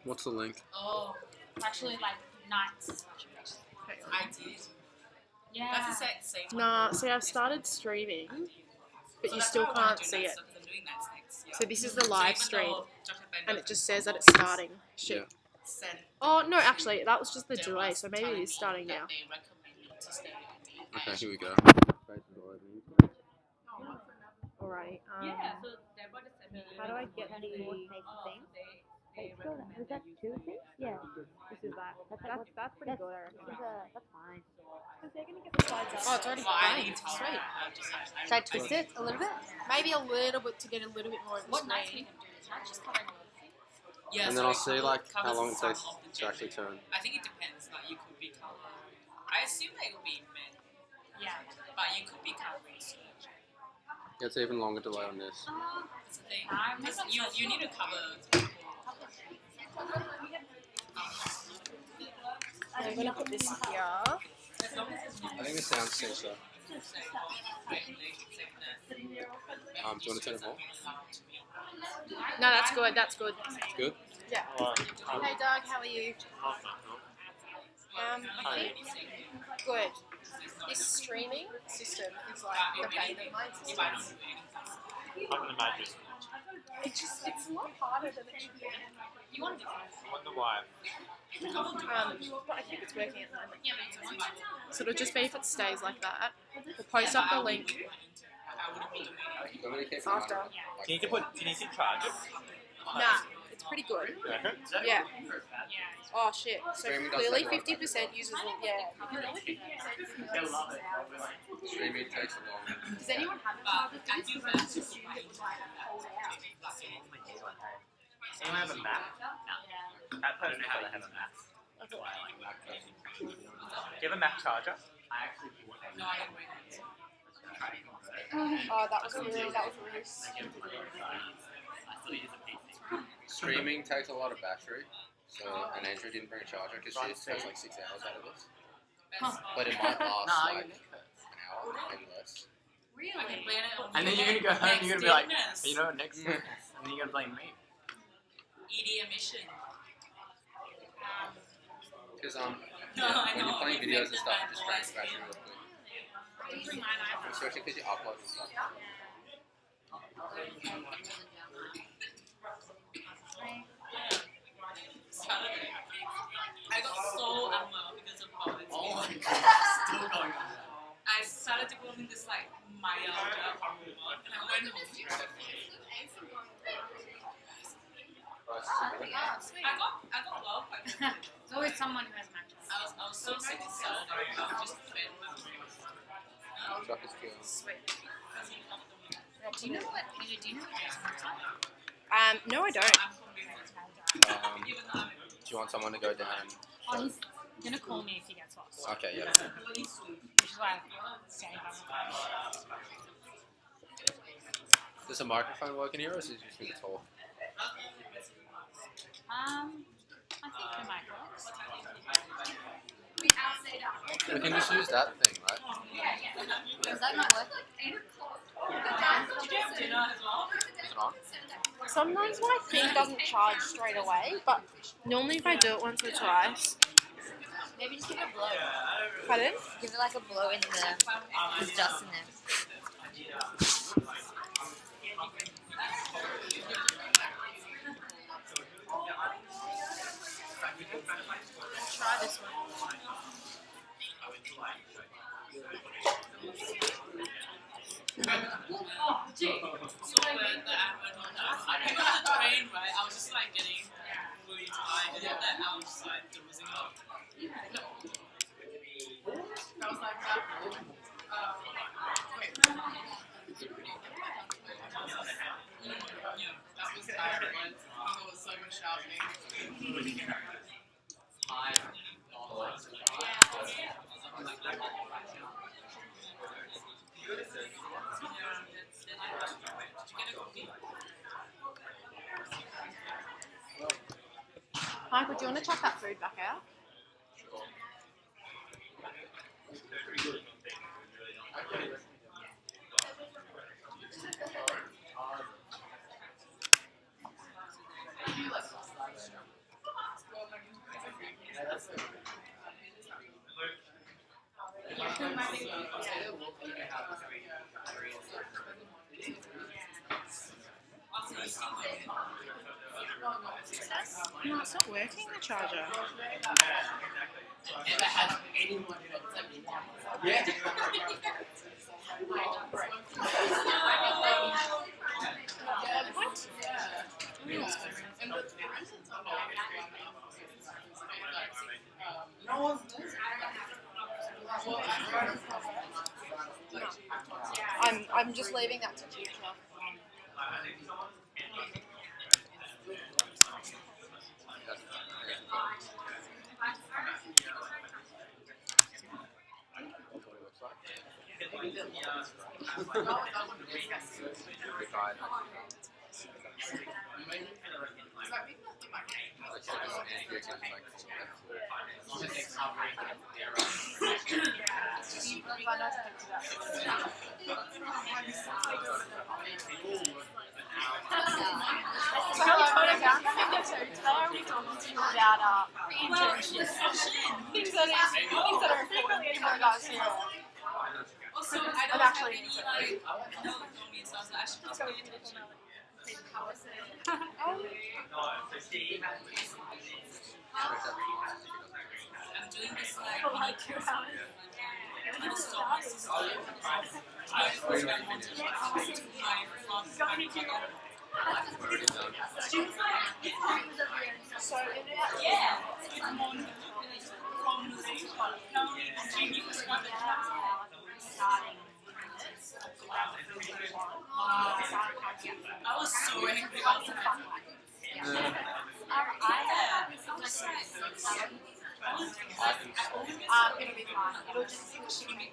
What's the link? Oh, actually, like nights. I did. Yeah. That's the same. Nah, see, I've started streaming, but you still can't see it. So this is the live stream, and it just says that it's starting. Shit. Yeah. Oh, no, actually, that was just the delay, so maybe it is starting now. Okay, here we go. Alrighty, how do I get the... Was that two things? Yeah. This is that. That's pretty good, I reckon. That's fine. Because they're going to get the slides up. Oh, it's already playing. Sweet. Should I twist it a little bit? Maybe a little bit to get a little bit more of the screen. Yeah, And then I'll see like how long it takes to actually turn. I think it depends. Like you could be cover. I assume that it will be men. Yeah, but you could be cover research. It's even longer delay on this. That's the thing. Because you need to cover. I'm going to put this here. I think the sound sensor. Do you want to turn it off? No, that's good, that's good. Good? Yeah. Hey Doug, how are you? I think good. This streaming system is like the bane of my existence. I can imagine. It's a lot harder than it should be. You want to I wonder why. But I think it's working at the moment. So it'll just be if it stays like that. We'll post up the link after. Do you need to charge it? Nah, it's pretty good. You reckon? Yeah. Oh shit. So Streaming does clearly take a lot. 50% uses it. Yeah. Streaming takes a long. Does anyone have a target for this? Because I just assumed it was like hold out. Anyone have a Mac? No. That person doesn't have a Mac. That's why I like Mac. Do you have a Mac charger? No, I don't wait. Oh, that was really Streaming takes a lot of battery, so and Andrew didn't bring a charger because she has like 6 hours out of this. But it might last like an hour and less. Really? I can plan it on And then you're gonna go home and you're gonna be like, you know, next and then you're gonna blame me. ED emission. Because No, yeah, I when know. you're playing videos and stuff, it just drains Bad battery real quick. Bring mine iPhone. Especially because you upload and stuff. I got so unwell because of COVID. Oh my god, still going on. I started to go in this like myalgia, and I went home. I got well quite quickly. It's always someone who has mattress. I was so sick and so I just fed Chuck is cool. sweat. Do you know what? Do you know what? No, I don't. Do you want someone to go down and Oh, he's gonna call me if he gets lost. Okay, yeah. Which is why I'm staying by my phone. Does a microphone work in here or is it just need to talk? I think the mic works. We can just use that thing, right? Does that not work? Did you have dinner as well? Is it on? Sometimes my thing doesn't charge straight away, but normally if I do it once or twice. Maybe just give it a blow. Pardon? Give it like a blow in there. There's dust in there. Try this one. Oh, gee. So when the app went on, I remember the train, right? I was just like getting really tired, and then I was just like dozing off. I was like, yeah, that was tired. There was so much shouting. Michael, do you want to chuck that food back out? No, it's not working, the charger. I'm just leaving that to future. About pre-internship things that are important in regards to Also, I I'm don't actually have any like no economy, so I was like, I should just pay attention. I'm doing this like 2 hours. I'm gonna stop my sister. I was going to my so yeah. I was so angry. I was it'll be fine. It'll just be shitty.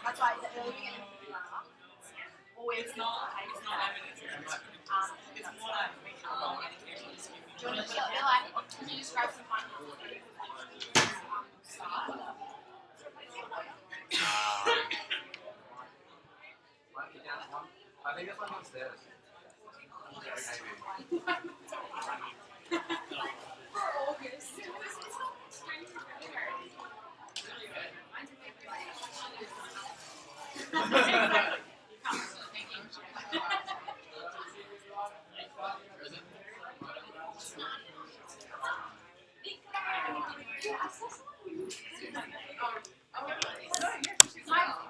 That's why the early beginning always not evidence. It's more like Do you want to be like, can you describe some fun? I think this one downstairs.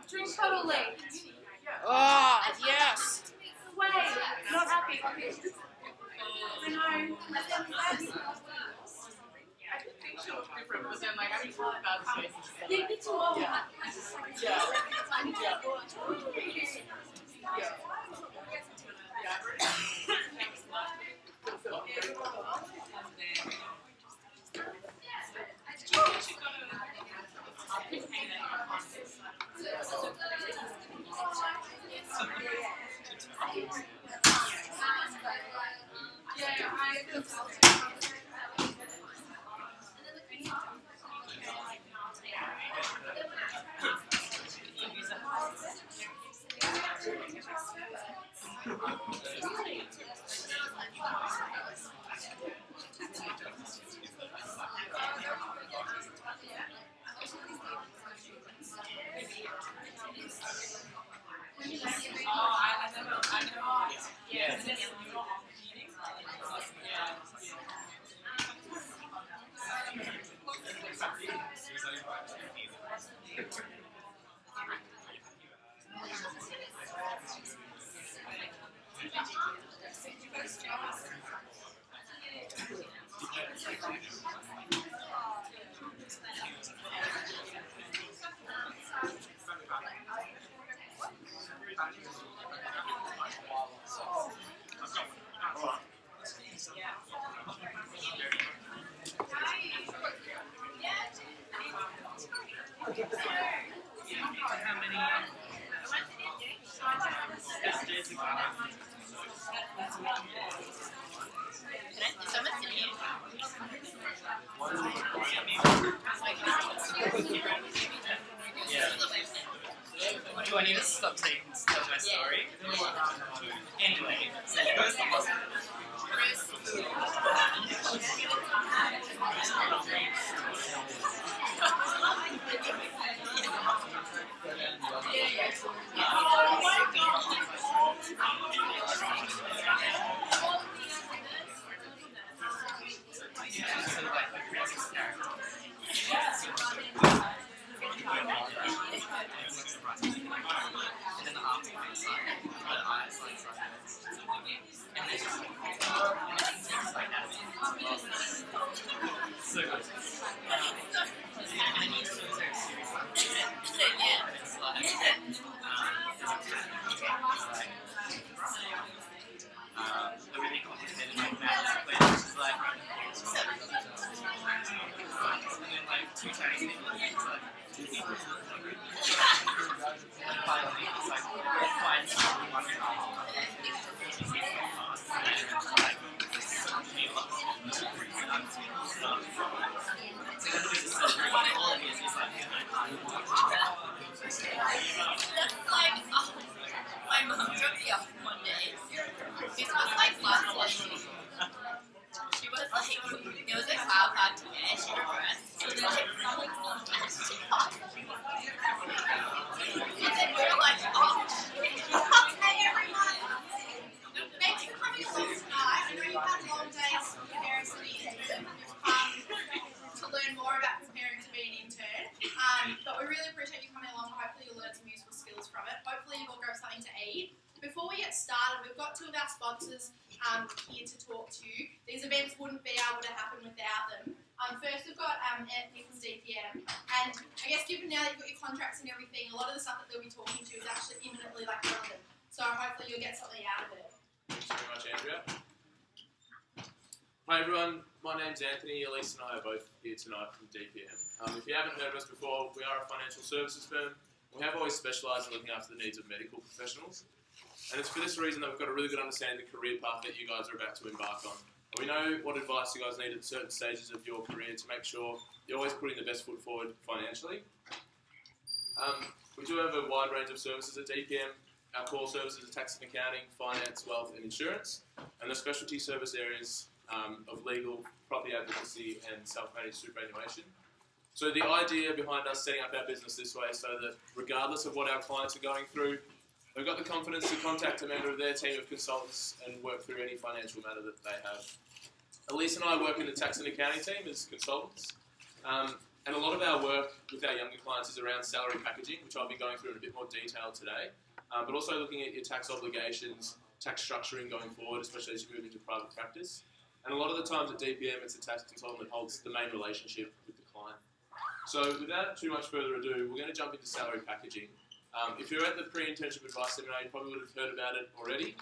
Drink totally. Oh, yes. Wait, not happy. different, but then like I can tell about spaces. Yeah, me too. Do I need to stop telling my story? Anyway, so it goes like guess given now that you've got your contracts and everything, a lot of the stuff that they'll be talking to is actually imminently like relevant. So hopefully you'll get something out of it. Thanks very much, Andrea. Hi everyone, my name's Anthony. Elise and I are both here tonight from DPM. If you haven't heard of us before, we are a financial services firm. We have always specialised in looking after the needs of medical professionals. And it's for this reason that we've got a really good understanding of the career path that you guys are about to embark on. And we know what advice you guys need at certain stages of your career to make sure you're always putting the best foot forward financially. We do have a wide range of services at DPM. Our core services are tax and accounting, finance, wealth and insurance, and the specialty service areas of legal, property advocacy and self-managed superannuation. So the idea behind us setting up our business this way is so that regardless of what our clients are going through, they've got the confidence to contact a member of their team of consultants and work through any financial matter that they have. Elise and I work in the tax and accounting team as consultants. And a lot of our work with our younger clients is around salary packaging, which I'll be going through in a bit more detail today. But also looking at your tax obligations, tax structuring going forward, especially as you move into private practice. And a lot of the times at DPM, it's a tax consultant that holds the main relationship with the client. So without too much further ado, we're going to jump into salary packaging. If you're at the Pre-Internship Advice Seminar, you probably would have heard about it already.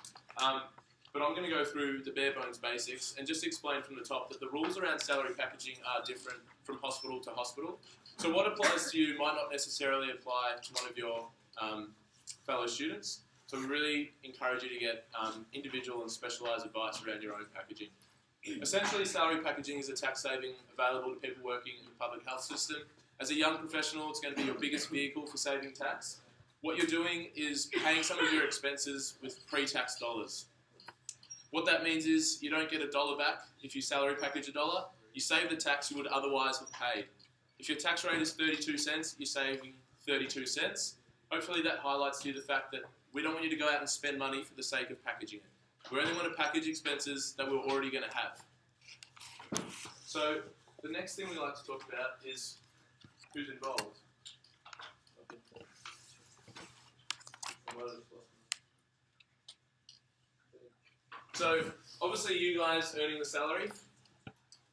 But I'm going to go through the bare bones basics and just explain from the top that the rules around salary packaging are different from hospital to hospital. So what applies to you might not necessarily apply to one of your fellow students. So we really encourage you to get individual and specialised advice around your own packaging. Essentially, salary packaging is a tax saving available to people working in the public health system. As a young professional, it's going to be your biggest vehicle for saving tax. What you're doing is paying some of your expenses with pre-tax dollars. What that means is you don't get $1 back if you salary package $1. You save the tax you would otherwise have paid. If your tax rate is 32 cents, you're saving 32 cents. Hopefully that highlights to you the fact that we don't want you to go out and spend money for the sake of packaging it. We only want to package expenses that we're already going to have. So the next thing we like to talk about is who's involved. So obviously you guys earning the salary,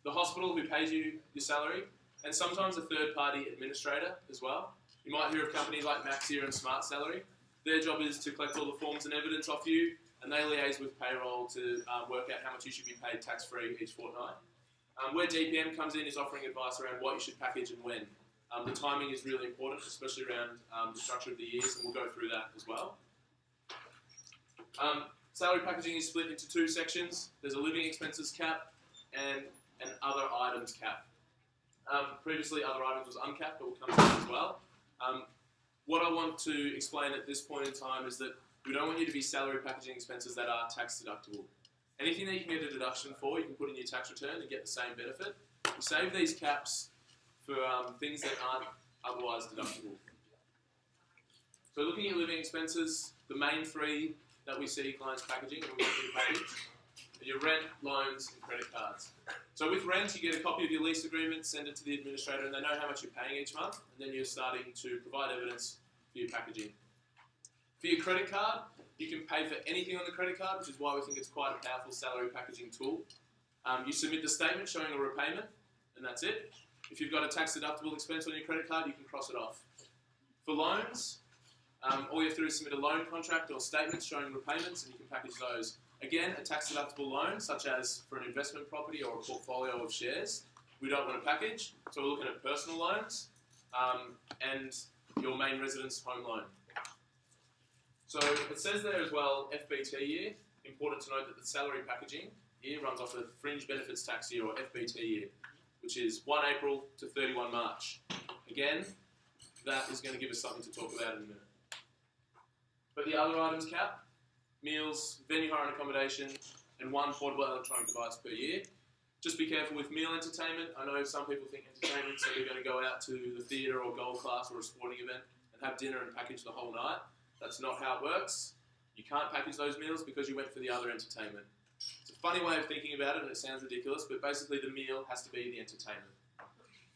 the hospital who pays you your salary, and sometimes a third-party administrator as well. You might hear of companies like Maxia and Smart Salary. Their job is to collect all the forms and evidence off you, and they liaise with payroll to work out how much you should be paid tax-free each fortnight. Where DPM comes in is offering advice around what you should package and when. The timing is really important, especially around the structure of the years, and we'll go through that as well. Salary packaging is split into two sections. There's a living expenses cap and an other items cap. Previously, other items was uncapped, but we'll come to that as well. What I want to explain at this point in time is that we don't want you to be salary packaging expenses that are tax deductible. Anything that you can get a deduction for, you can put in your tax return and get the same benefit. You save these caps for things that aren't otherwise deductible. So looking at living expenses, the main three that we see clients packaging and we want you to package are your rent, loans, and credit cards. So with rent, you get a copy of your lease agreement, send it to the administrator, and they know how much you're paying each month, and then you're starting to provide evidence for your packaging. For your credit card, you can pay for anything on the credit card, which is why we think it's quite a powerful salary packaging tool. You submit the statement showing a repayment, and that's it. If you've got a tax-deductible expense on your credit card, you can cross it off. For loans, all you have to do is submit a loan contract or statements showing repayments, and you can package those. Again, a tax-deductible loan, such as for an investment property or a portfolio of shares, we don't want to package. So we're looking at personal loans and your main residence home loan. So it says there as well, FBT year. Important to note that the salary packaging year runs off a fringe benefits tax year, or FBT year, which is 1 April to 31 March. Again, that is going to give us something to talk about in a minute. But the other items cap, meals, venue hire and accommodation, and 1 portable electronic device per year. Just be careful with meal entertainment. I know some people think entertainment, so they're going to go out to the theatre or gold class or a sporting event and have dinner and package the whole night. That's not how it works. You can't package those meals because you went for the other entertainment. It's a funny way of thinking about it, and it sounds ridiculous, but basically the meal has to be the entertainment.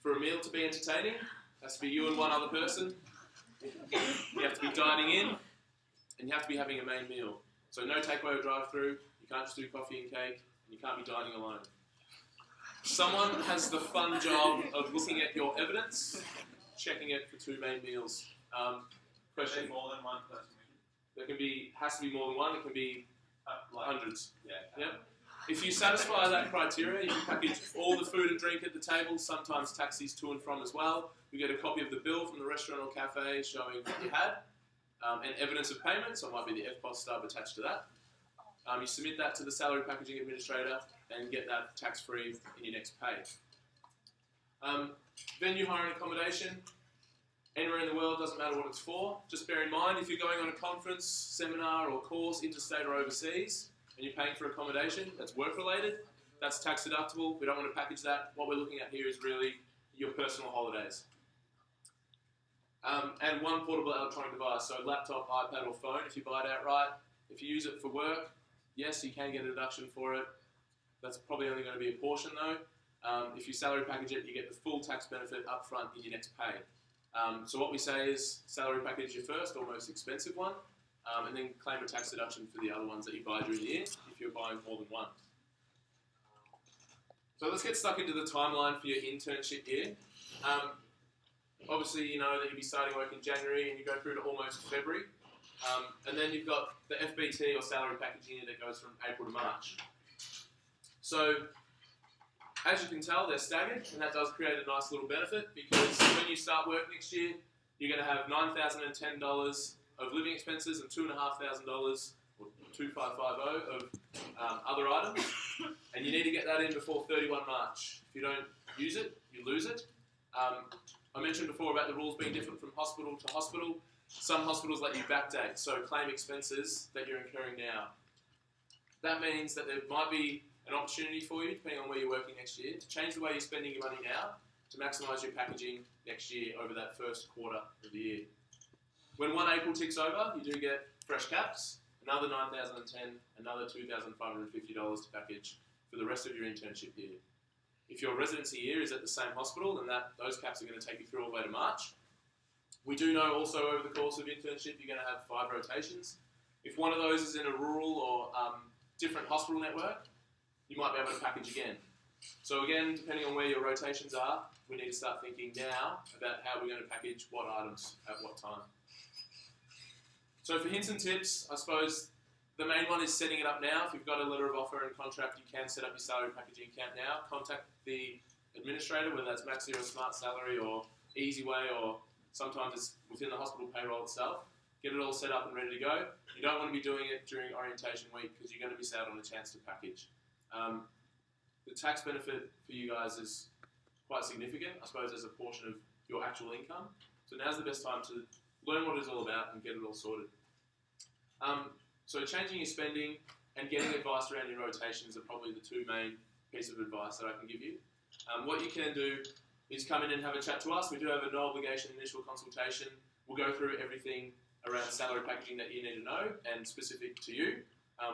For a meal to be entertaining, it has to be you and one other person. You have to be dining in, and you have to be having a main meal. So no takeaway or drive-through, you can't just do coffee and cake, and you can't be dining alone. Someone has the fun job of looking at your evidence, checking it for 2 main meals. Question. More than one person. There has to be more than one. It can be hundreds. Yeah. If you satisfy that criteria, you can package all the food and drink at the table, sometimes taxis to and from as well. You get a copy of the bill from the restaurant or cafe showing what you had, and evidence of payment, so it might be the FPOS stub attached to that. You submit that to the salary packaging administrator and get that tax-free in your next pay. Venue, hire and accommodation. Anywhere in the world, doesn't matter what it's for. Just bear in mind, if you're going on a conference, seminar or course, interstate or overseas, and you're paying for accommodation that's work-related, that's tax deductible. We don't want to package that. What we're looking at here is really your personal holidays. And one portable electronic device, so laptop, iPad or phone if you buy it outright. If you use it for work, yes, you can get a deduction for it. That's probably only going to be a portion though. If you salary package it, you get the full tax benefit up front in your next pay. So what we say is salary package your first or most expensive one, and then claim a tax deduction for the other ones that you buy during the year if you're buying more than one. So let's get stuck into the timeline for your internship year. Obviously, you know that you'll be starting work in January and you go through to almost February. And then you've got the FBT or salary packaging year that goes from April to March. So, as you can tell, they're staggered, and that does create a nice little benefit because when you start work next year, you're going to have $9,010 of living expenses and $2,500 or $2,550 of other items, and you need to get that in before 31 March. If you don't use it, you lose it. I mentioned before about the rules being different from hospital to hospital. Some hospitals let you backdate, so claim expenses that you're incurring now. That means that there might be an opportunity for you, depending on where you're working next year, to change the way you're spending your money now to maximise your packaging next year over that first quarter of the year. When 1 April ticks over, you do get fresh caps, another $9,010, another $2,550 to package for the rest of your internship year. If your residency year is at the same hospital, then those caps are going to take you through all the way to March. We do know also over the course of internship, you're going to have 5 rotations. If one of those is in a rural or different hospital network, you might be able to package again. So again, depending on where your rotations are, we need to start thinking now about how we're going to package what items at what time. So for hints and tips, I suppose the main one is setting it up now. If you've got a letter of offer and contract, you can set up your salary packaging account now. Contact the administrator, whether that's Maxi or Smart Salary or Easyway, or sometimes it's within the hospital payroll itself. Get it all set up and ready to go. You don't want to be doing it during orientation week because you're going to miss out on the chance to package. The tax benefit for you guys is quite significant, I suppose, as a portion of your actual income. So now's the best time to learn what it's all about and get it all sorted. So changing your spending and getting advice around your rotations are probably the 2 main pieces of advice that I can give you. What you can do is come in and have a chat to us. We do have a no obligation initial consultation. We'll go through everything around salary packaging that you need to know and specific to you.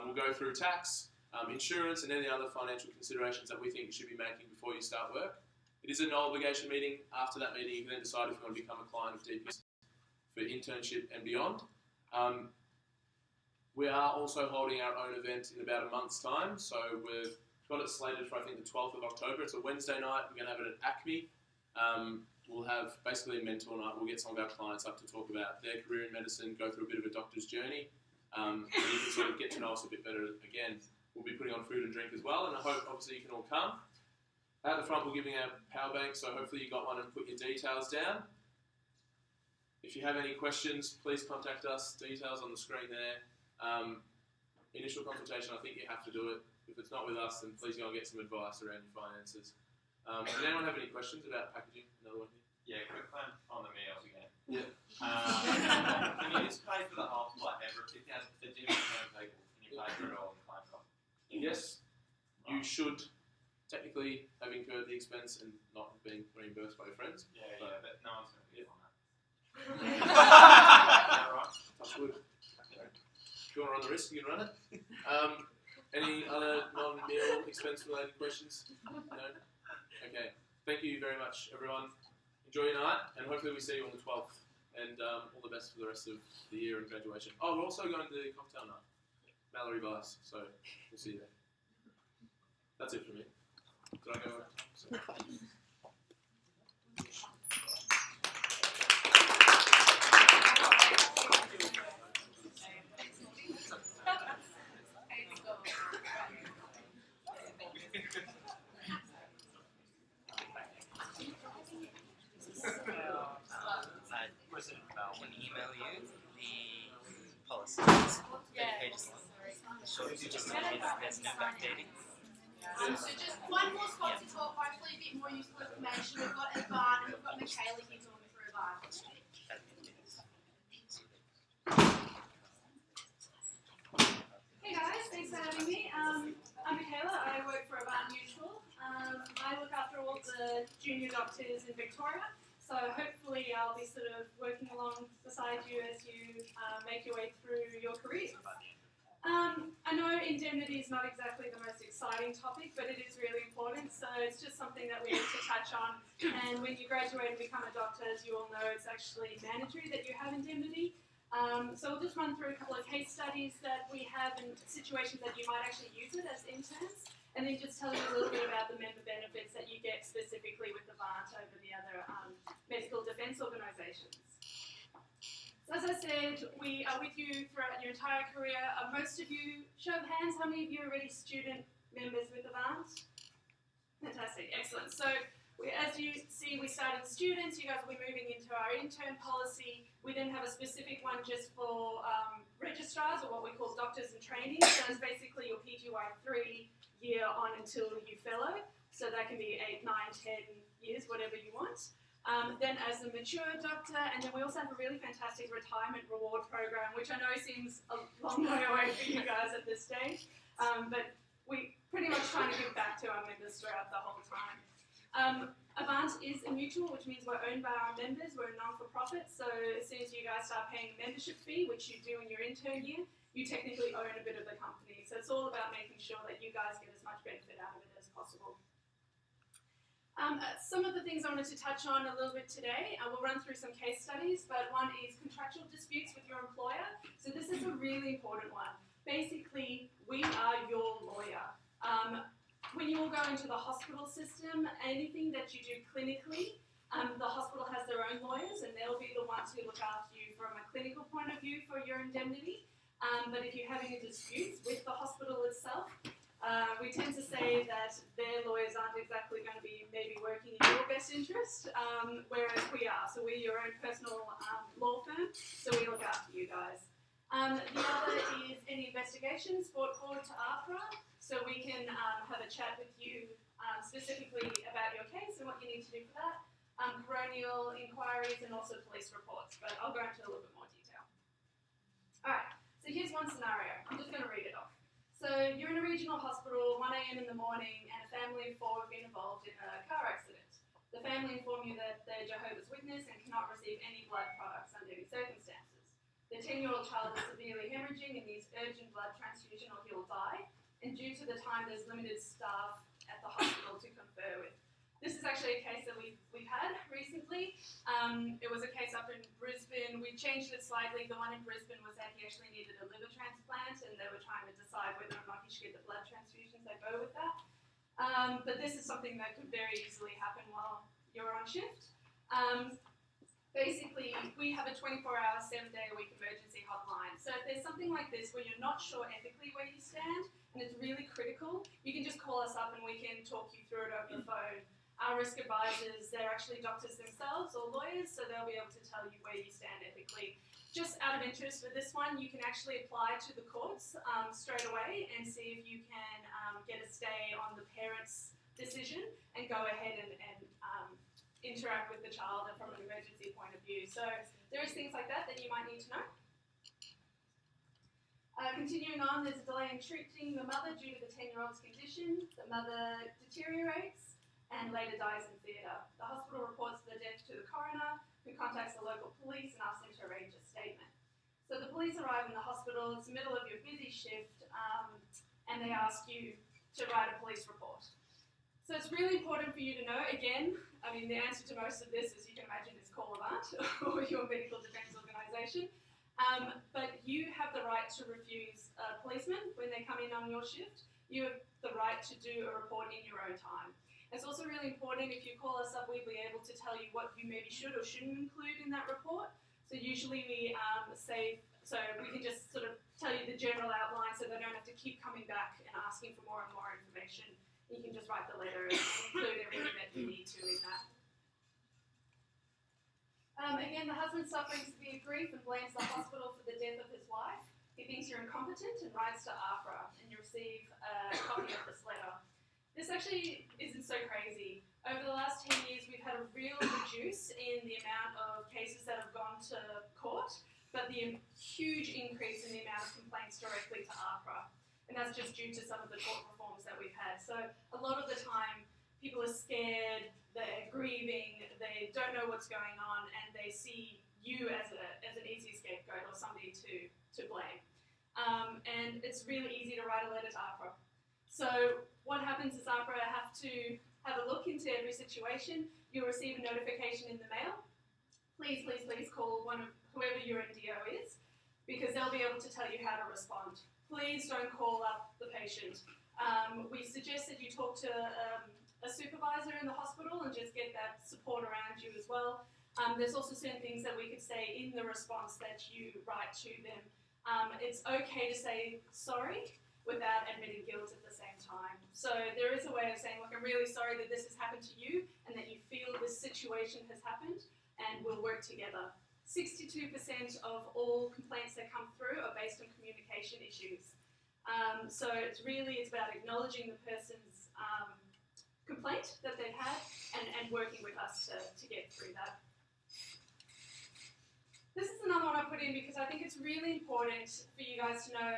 We'll go through tax, insurance and any other financial considerations that we think you should be making before you start work. It is a no obligation meeting. After that meeting, you can then decide if you want to become a client of DPS for internship and beyond. We are also holding our own event in about a month's time, so we've got it slated for I think the 12th of October. It's a Wednesday night. We're going to have it at ACME. We'll have basically a mentor night. We'll get some of our clients up to talk about their career in medicine, go through a bit of a doctor's journey, and you can sort of get to know us a bit better. Again, we'll be putting on food and drink as well, and I hope obviously you can all come. At the front, we're giving out power banks, so hopefully you got one and put your details down. If you have any questions, please contact us. Details on the screen there. Initial consultation, I think you have to do it. If it's not with us, then please go and get some advice around your finances. Does anyone have any questions about packaging? Another one here? Yeah, quick one on the meals again. Yeah. Can you just pay for the whole, like, if it has a dinner for 10 people, can you pay for it all in claim cost? Yes. You should technically have incurred the expense and not have been reimbursed by your friends. Yeah, but no one's going to get on that. Right. Touch wood. If you want to run the risk, you can run it. Any other non-meal expense-related questions? No? Okay. Thank you very much, everyone. Enjoy your night, and hopefully we see you on the 12th. And all the best for the rest of the year and graduation. Oh, we're also going to the cocktail night. Mallory Vice, so we'll see you there. That's it for me. Did I go over? backdating. So just one more spot to talk, hopefully a bit more useful information. We've got Ivan and we've got Michaela here talking through Ivan. Hey guys, thanks for having me. I'm Michaela, I work for Ivan Mutual. I look after all the junior doctors in Victoria, so hopefully I'll be sort of working alongside you as you make your way through your careers. I know indemnity is not exactly the most exciting topic, but it is really important, so it's just something that we need to touch on. And when you graduate and become a doctor, as you all know, it's actually mandatory that you have indemnity. So we'll just run through a couple of case studies that we have and situations that you might actually use it as interns, and then just tell you a little bit about the member benefits that you get specifically with the VANT over the other medical defence organisations. So as I said, we are with you throughout your entire career. Most of you, show of hands, how many of you are already student members with the VANT? Fantastic, excellent. So as you see, we started students. You guys will be moving into our intern policy. We then have a specific one just for registrars, or what we call doctors in training. So it's basically your PGY 3 year on until you fellow. So that can be 8, 9, 10 years, whatever you want. Then as a mature doctor, and then we also have a really fantastic retirement reward program, which I know seems a long way away for you guys at this stage, but we pretty much trying to give back to our members throughout the whole time. Avant is a mutual, which means we're owned by our members. We're a non-for-profit, so as soon as you guys start paying a membership fee, which you do in your intern year, you technically own a bit of the company. So it's all about making sure that you guys get as much benefit out of it as possible. Some of the things I wanted to touch on a little bit today, we'll run through some case studies, but one is contractual disputes with your employer. So this is a really important one. Basically, we are your lawyer. When you all go into the hospital system, anything that you do clinically, the hospital has their own lawyers, and they'll be the ones who look after you from a clinical point of view for your indemnity. But if you're having a dispute with the hospital itself, we tend to say that their lawyers aren't exactly going to be maybe working in your best interest, whereas we are. So we're your own personal law firm, so we look after you guys. The other is any investigations brought forward to APRA, so we can have a chat with you specifically about your case and what you need to do for that. Coronial inquiries and also police reports, but I'll go into a little bit more detail. Alright, so here's one scenario. I'm just going to read it off. So you're in a regional hospital, 1 a.m. in the morning, and a family of 4 have been involved in a car accident. The family inform you that they're Jehovah's Witness and cannot receive any blood products under any circumstances. The 10-year-old child is severely hemorrhaging and needs urgent blood transfusion or he'll die. And due to the time, there's limited staff at the hospital to confer with. This is actually a case that we've had recently. It was a case up in Brisbane. We changed it slightly. The one in Brisbane was that he actually needed a liver transplant, and they were trying to decide whether or not he should get the blood transfusions. They go with that. But this is something that could very easily happen while you're on shift. Basically, we have a 24-hour, 7-day-a-week emergency hotline. So if there's something like this where you're not sure ethically where you stand, and it's really critical, you can just call us up and we can talk you through it over the phone. Our risk advisors, they're actually doctors themselves or lawyers, so they'll be able to tell you where you stand ethically. Just out of interest with this one, you can actually apply to the courts straight away and see if you can get a stay on the parent's decision and go ahead and interact with the child from an emergency point of view. So there is things like that you might need to know. Continuing on, there's a delay in treating the mother due to the 10-year-old's condition. The mother deteriorates and later dies in theatre. The hospital reports the death to the coroner, who contacts the local police and asks them to arrange a statement. So the police arrive in the hospital, it's the middle of your busy shift, and they ask you to write a police report. So it's really important for you to know, again, I mean, the answer to most of this, as you can imagine, is call Avant or your medical defence organisation. But you have the right to refuse a policeman when they come in on your shift. You have the right to do a report in your own time. It's also really important if you call us up, we'll be able to tell you what you maybe should or shouldn't include in that report. So usually we we can just sort of tell you the general outline so they don't have to keep coming back and asking for more and more information. You can just write the letter and include everything that you need to in that. Again, the husband suffering severe grief and blames the hospital for the death of his wife. He thinks you're incompetent and writes to AHPRA, and you receive a copy of this letter. This actually isn't so crazy. Over the last 10 years, we've had a real reduce in the amount of cases that have gone to court, but the huge increase in the amount of complaints directly to AHPRA. And that's just due to some of the court reforms that we've had. So a lot of the time, people are scared, they're grieving, they don't know what's going on, and they see you as an easy scapegoat or somebody to blame. And it's really easy to write a letter to AHPRA. So what happens is AHPRA have to have a look into every situation. You'll receive a notification in the mail. Please, please, please call whoever your NDO is, because they'll be able to tell you how to respond. Please don't call up the patient. We suggest that you talk to a supervisor in the hospital and just get that support around you as well. There's also certain things that we could say in the response that you write to them. It's okay to say sorry without admitting guilt at the same time. So there is a way of saying, look, I'm really sorry that this has happened to you and that you feel this situation has happened, and we'll work together. 62% of all complaints that come through are based on communication issues. So it's about acknowledging the person's complaint that they've had and working with us to get through that. This is another one I put in because I think it's really important for you guys to know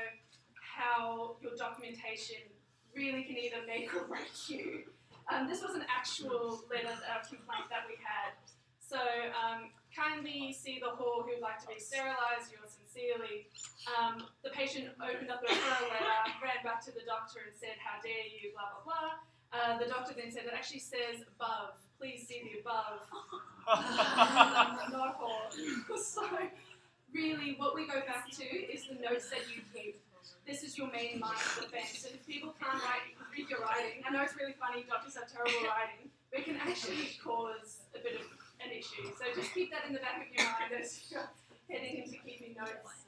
how your documentation really can either make or break you. This was an actual letter complaint that we had. So kindly see the hall who would like to be sterilised, yours sincerely. The patient opened up the referral letter, ran back to the doctor and said, how dare you, blah, blah, blah. The doctor then said, it actually says above, please see the above. Not hall. So really what we go back to is the notes that you keep. This is your main line of defense. And if people can't read your writing, I know it's really funny, doctors have terrible writing, but it can actually cause a bit of an issue. So just keep that in the back of your mind as you're heading into keeping notes.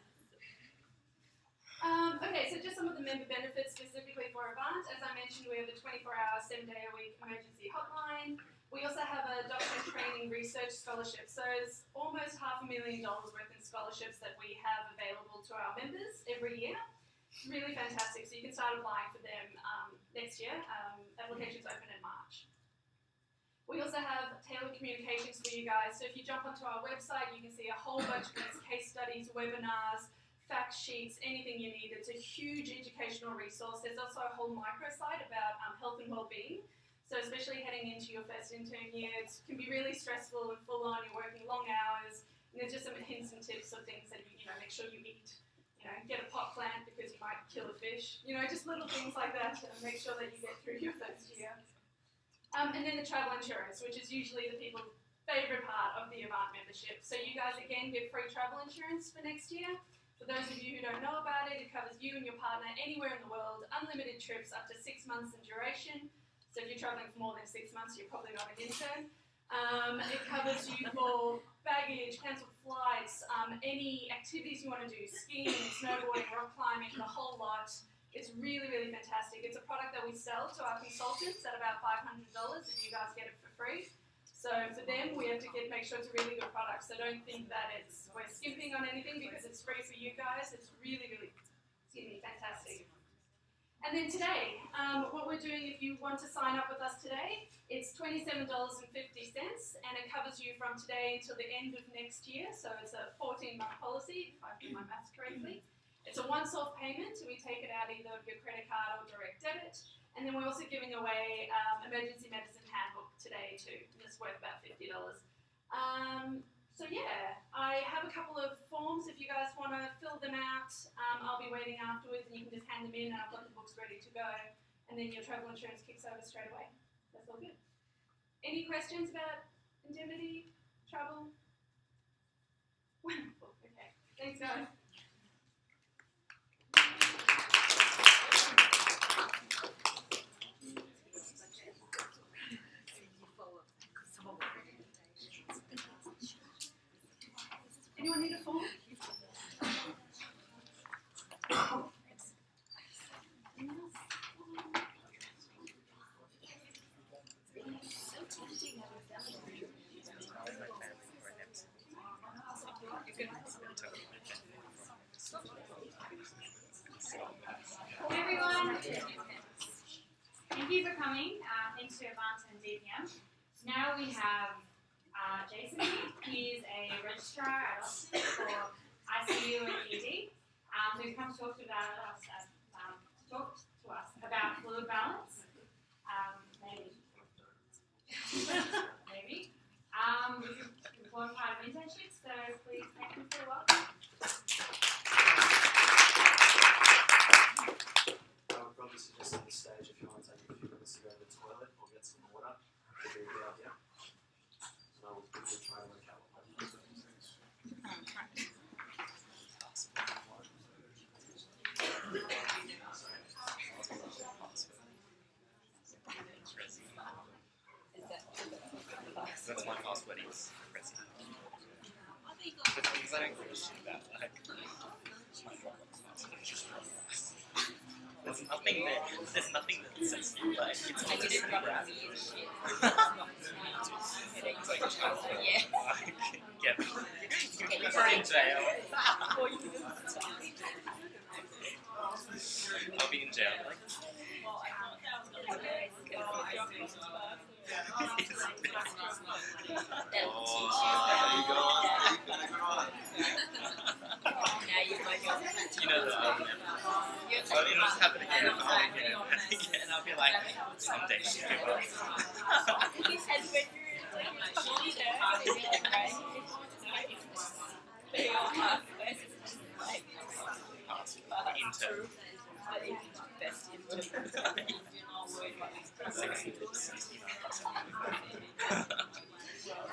Okay, so just some of the member benefits specifically for Avant. As I mentioned, we have a 24-hour, 7-day-a-week emergency hotline. We also have a doctor training research scholarship. So it's almost $500,000 worth in scholarships that we have available to our members every year. Really fantastic. So you can start applying for them next year. Applications open in March. We also have tailored communications for you guys. So if you jump onto our website, you can see a whole bunch of these case studies, webinars, fact sheets, anything you need. It's a huge educational resource. There's also a whole microsite about health and well-being. So especially heading into your first intern year, it can be really stressful and full on. You're working long hours. And there's just some hints and tips of things that you make sure you eat. Get a pot plant because you might kill a fish. Just little things like that to make sure that you get through your first year. And then the travel insurance, which is usually the people's favourite part of the Avant membership. So you guys, again, get free travel insurance for next year. For those of you who don't know about it, it covers you and your partner anywhere in the world, unlimited trips up to 6 months in duration. So if you're travelling for more than 6 months, you're probably not an intern. It covers you for baggage, cancelled flights, any activities you want to do, skiing, snowboarding, rock climbing, the whole lot. It's really, really fantastic. It's a product that we sell to our consultants at about $500 and you guys get it for free. So for them, we have to make sure it's a really good product. So don't think that we're skimping on anything because it's free for you guys. It's really, really, fantastic. And then today, what we're doing, if you want to sign up with us today, it's $27.50 and it covers you from today until the end of next year. So it's a 14-month policy, if I do my maths correctly. It's a once-off payment, so we take it out either of your credit card or direct debit. And then we're also giving away emergency medicine handbook today too. It's worth about $50. So yeah, I have a couple of forms if you guys want to fill them out. I'll be waiting afterwards and you can just hand them in and I've got the books ready to go. And then your travel insurance kicks over straight away. That's all good. Any questions about indemnity, travel? Wonderful, okay. Thanks guys. Anyone need a form? Hey everyone, thank you for coming. Thanks to Avant and DPM. Now we have Jason here. He's a registrar at Austin for ICU and ED. So he's come to talk to us about fluid balance. Maybe. Maybe. One part of internship, so please make him feel welcome. I would probably suggest at this stage if you want to take a few minutes to go to the toilet or get some water, it'd be a good idea. So I will quickly try and work out what that is. That's my password is President. The things I don't give a shit about, like, there's nothing that says, like, it's all just get me in jail. I'll be in jail, like. You know the so it'll just happen again and again, and I'll be like, someday she'll give up. Intern.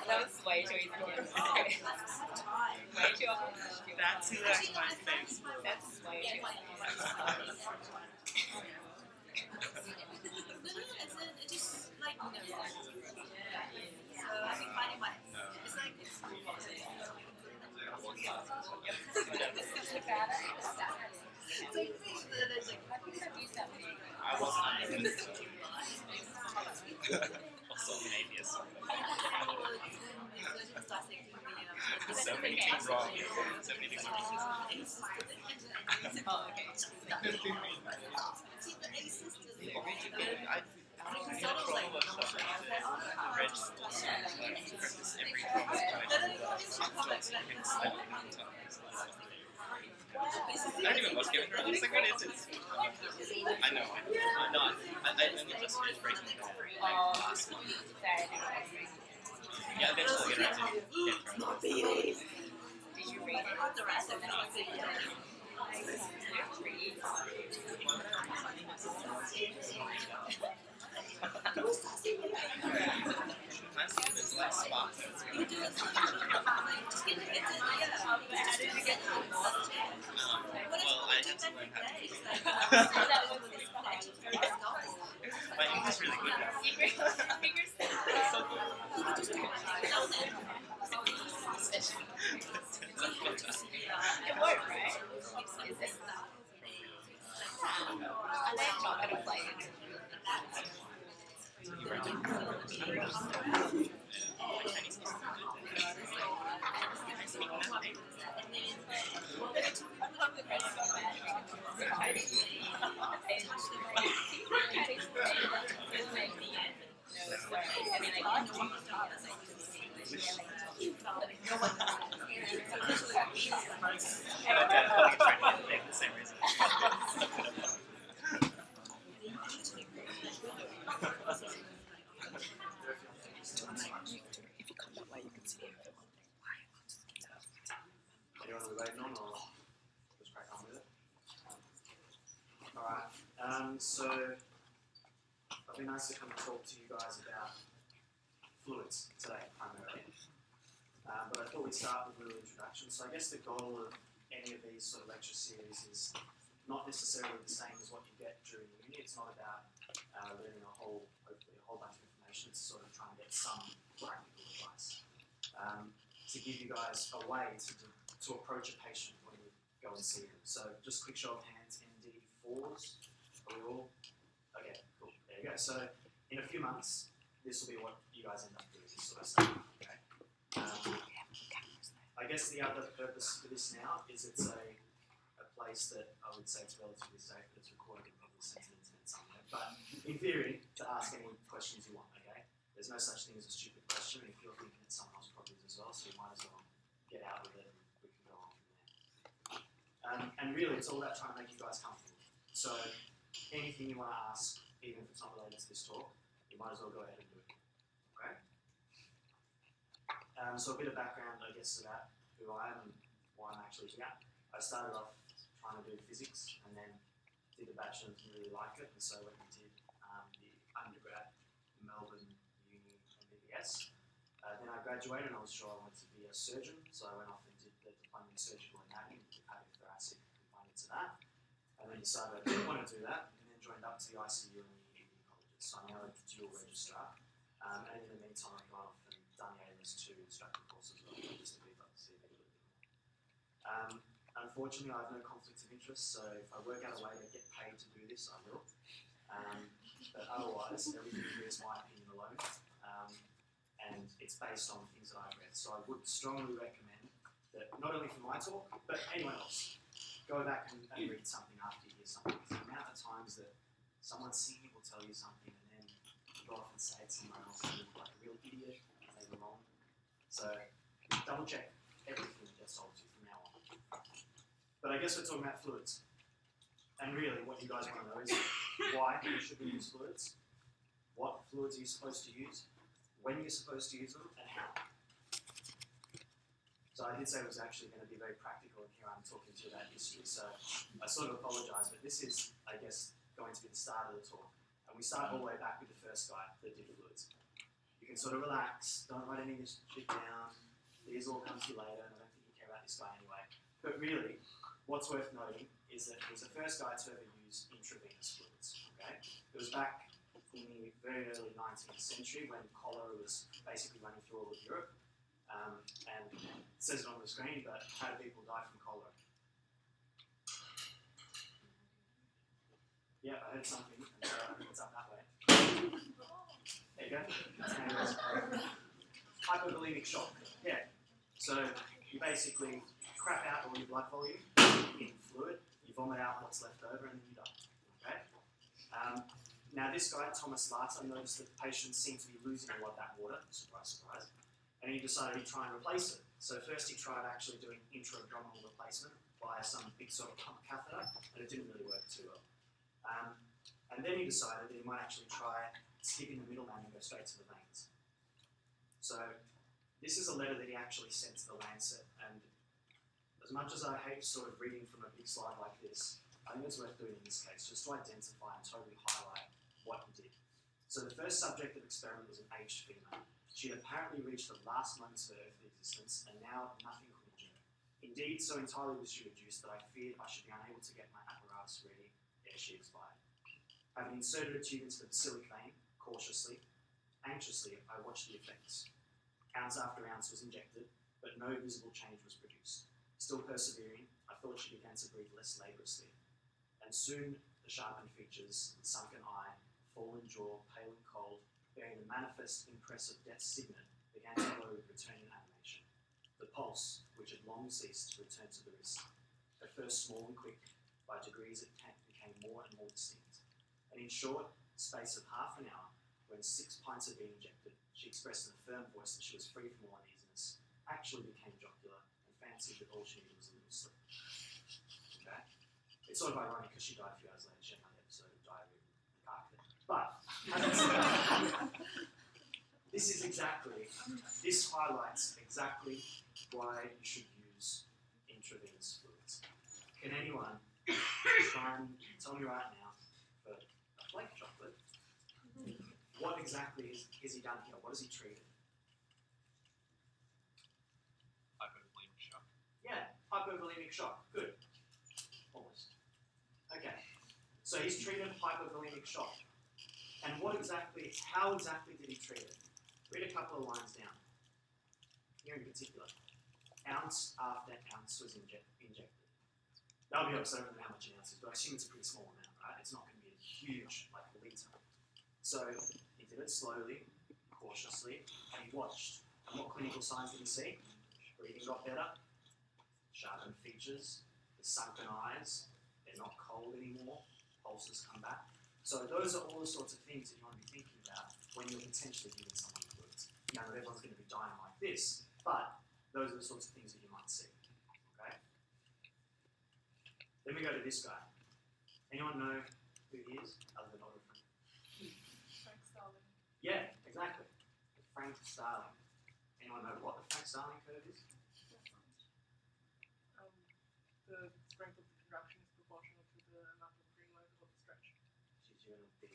That was way too easy. Way too hard. That's who that's my face. That's way too hard. I wasn't also an atheist. So many things wrong. So many things wrong. Oh, okay. I not even most given her. I was like, what is it? I know. I'm not. I only just finished breaking it down. Yeah, eventually I'll get around to it. Did you read it? The rest of it. It's like spark notes. How did you get Well, I had to learn how to do that. My English is really good now. It worked, right? Is it? I learned not how to play it. The same reason. If you come that way, you can see it. Anyone are we waiting on or just crack on with it? Alright, so I've been asked to come and talk to you guys about fluids today, primarily. But I thought we'd start with a little introduction. So I guess the goal of any of these sort of lecture series is not necessarily the same as what you get during uni. It's not about learning hopefully a whole bunch of information. It's sort of trying to get some practical advice to give you guys a way to approach a patient when you go and see them. So just quick show of hands, MD4s. Are we all? Okay, cool. There you go. So in a few months, this will be what you guys end up doing, this sort of stuff. Okay. I guess the other purpose for this now is it's a place that I would say it's relatively safe, but it's recorded and probably sent to the internet somewhere. But in theory, to ask any questions you want, okay? There's no such thing as a stupid question. If you're thinking it, someone else probably is as well, so you might as well get out with it and we can go on from there. And really, it's all about trying to make you guys comfortable. So anything you want to ask, even if it's not related to this talk, you might as well go ahead and do it. Okay? So a bit of background, I guess, about who I am and why I'm actually here. I started off trying to do physics and then did the bachelor and didn't really like it, and so I went and did the undergrad in Melbourne Uni MBBS. Then I graduated and I was sure I wanted to be a surgeon, so I went off and did the diploma in surgical anatomy, the cardiothoracic component to that, and then decided I didn't want to do that, and then joined up to the ICU and the ED colleges. So I'm now a dual registrar, and in the meantime I've gone off and done the ALS2 instructor course as well, just to beef up the CV a little bit more. Unfortunately, I have no conflicts of interest, so if I work out a way to get paid to do this, I will. But otherwise, everything here is my opinion alone, and it's based on things that I've read. So I would strongly recommend that, not only for my talk, but anyone else, go back and read something after you hear something. The amount of times that someone senior will tell you something and then you go off and say it somewhere else and you look like a real idiot and they were wrong. So double check everything that gets told to you from now on. But I guess we're talking about fluids. And really what you guys want to know is why you should use fluids, what fluids are you supposed to use, when you're supposed to use them, and how. So I did say it was actually going to be very practical, and here I'm talking to you about history, so I sort of apologise, but this is, I guess, going to be the start of the talk. And we start all the way back with the first guy that did fluids. You can sort of relax, don't write any of this shit down, these all come to you later, and I don't think you care about this guy anyway. But really, what's worth noting is that he was the first guy to ever use intravenous fluids, okay? It was back in the very early 19th century when cholera was basically running through all of Europe. And it says it on the screen, but how do people die from cholera? Yeah, I heard something, and so I think it's up that way. There you go. Hypovolemic shock. Yeah. So you basically crap out all your blood volume in fluid, you vomit out what's left over, and then you die. Okay? Now this guy, Thomas Latta, noticed that patients seemed to be losing a lot of that water, surprise, surprise, and he decided he'd try and replace it. So first he tried actually doing intra-abdominal replacement via some big sort of pump catheter, and it didn't really work too well. And then he decided that he might actually try skipping the middleman and go straight to the veins. So this is a letter that he actually sent to the Lancet, and as much as I hate sort of reading from a big slide like this, I think it's worth doing in this case, just to identify and totally highlight what he did. So the first subject of experiment was an aged female. She had apparently reached the last moments of her earthly existence, and now nothing could endure. Indeed, so entirely was she reduced that I feared I should be unable to get my apparatus ready ere she expired. Having inserted a tube into the basilic vein, cautiously, anxiously, I watched the effects. Ounce after ounce was injected, but no visible change was produced. Still persevering, I thought she began to breathe less laboriously. And soon the sharpened features, the sunken eye, fallen jaw, pale and cold, bearing the manifest impress of death's signet, began to glow with returning animation. The pulse, which had long ceased, returned to the wrist. At first small and quick, by degrees it became more and more distinct. And in short, space of half an hour, when 6 pints had been injected, she expressed in a firm voice that she was free from all uneasiness, actually became jocular, and fancied that all she needed was a little sleep. Okay? It's sort of ironic because she died a few hours later. She had another episode of diarrhea in the park there. But this highlights exactly why you should use intravenous fluids. Can anyone try and tell me right now, for a flake chocolate, what exactly is he done here? What has he treated? Hypovolemic shock. Yeah, hypovolemic shock. Good. Almost. Okay. So he's treated hypovolemic shock. And how exactly did he treat it? Read a couple of lines down. Here in particular. Ounce after ounce was injected. That'll be honest, I don't know how much an ounce is, but I assume it's a pretty small amount, right? It's not going to be a huge, like, litre. So he did it slowly, cautiously, and he watched. And what clinical signs did he see? Breathing got better, sharpened features, the sunken eyes, they're not cold anymore, pulses come back. So those are all the sorts of things that you want to be thinking about when you're potentially giving someone fluids. You know, not everyone's going to be dying like this, but those are the sorts of things that you might see. Okay? Then we go to this guy. Anyone know who he is, other than Oliver? Frank Starling. Yeah, exactly. Frank Starling. Anyone know what the Frank Starling curve is? The strength of the contraction is proportional to the amount of green light or the stretch. She's doing a big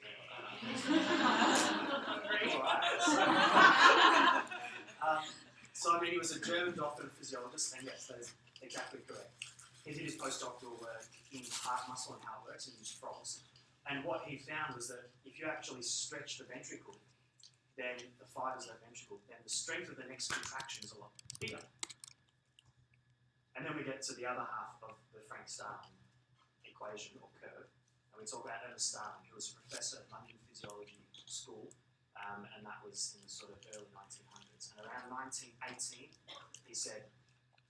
Alright. So I mean, he was a German doctor and physiologist, and yes, that is exactly correct. He did his postdoctoral work in heart muscle and how it works, and used frogs. And what he found was that if you actually stretch the ventricle, then the fibers of the ventricle, then the strength of the next contraction is a lot bigger. And then we get to the other half of the Frank Starling equation or curve, and we talk about Ernest Starling, who was a professor at London Physiology School, and that was in the sort of early 1900s. And around 1918, he said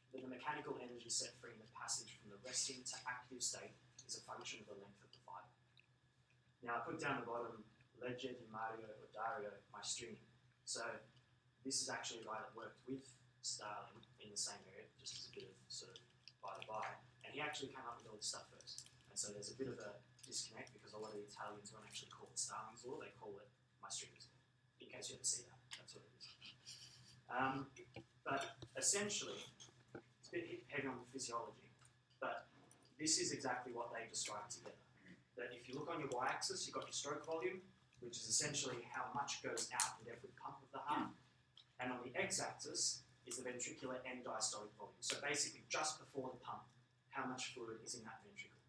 that the mechanical energy set free in the passage from the resting to active state is a function of the length of the fiber. Now I put down the bottom, Legge di Mario or Dario Maestrini. So this is actually a guy that worked with Starling in the same area, just as a bit of sort of by the by, and he actually came up with all this stuff first. And so there's a bit of a disconnect because a lot of the Italians don't actually call it Starling's law, they call it Maestrini's law. In case you ever see that, that's what it is. But essentially, it's a bit heavy on the physiology, but this is exactly what they describe together. That if you look on your y-axis, you've got your stroke volume, which is essentially how much goes out with every pump of the heart, and on the x-axis is the ventricular end diastolic volume. So basically, just before the pump, how much fluid is in that ventricle.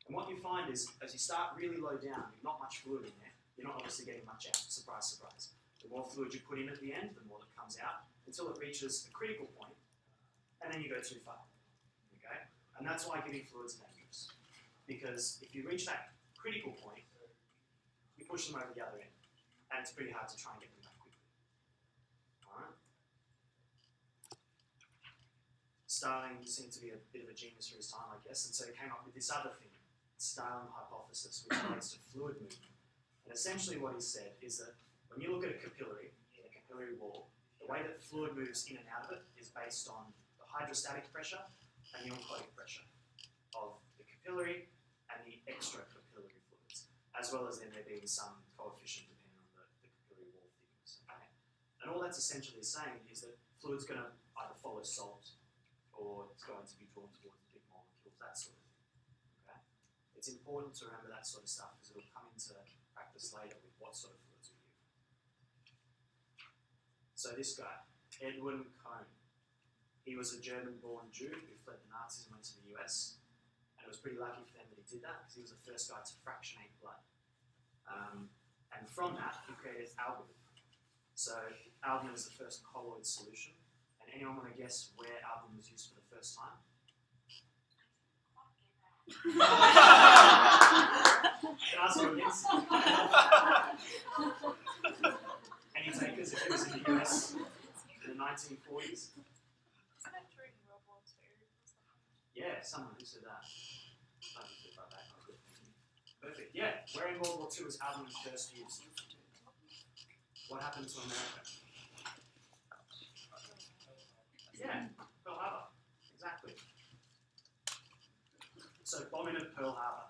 And what you find is, as you start really low down, with not much fluid in there, you're not obviously getting much out. Surprise, surprise. The more fluid you put in at the end, the more that comes out, until it reaches a critical point, and then you go too far. Okay? And that's why giving fluids is dangerous. Because if you reach that critical point, you push them over the other end, and it's pretty hard to try and get them back quickly. Alright? Starling seemed to be a bit of a genius for his time, I guess, and so he came up with this other thing, Starling hypothesis, which relates to fluid movement. And essentially what he said is that when you look at a capillary wall, the way that fluid moves in and out of it is based on the hydrostatic pressure and the oncotic pressure of the capillary and the extracapillary fluids, as well as then there being some coefficient depending on the capillary wall thickness. Okay? And all that's essentially saying is that fluid's going to either follow salt or it's going to be drawn towards the big molecules, that sort of thing. Okay? It's important to remember that sort of stuff because it'll come into practice later with what sort of fluids we give. So this guy, Edwin Kohn, he was a German-born Jew who fled the Nazis and went to the US. And it was pretty lucky for them that he did that because he was the first guy to fractionate blood. And from that, he created albumin. So albumin is the first colloid solution. And anyone want to guess where albumin was used for the first time? Can I ask you a guess? Any takers if it was in the US in the 1940s? Yeah, someone who said that. Perfect. Yeah, where in World War II was albumin first used? What happened to America? Yeah, Pearl Harbor. Exactly. So bombing of Pearl Harbor.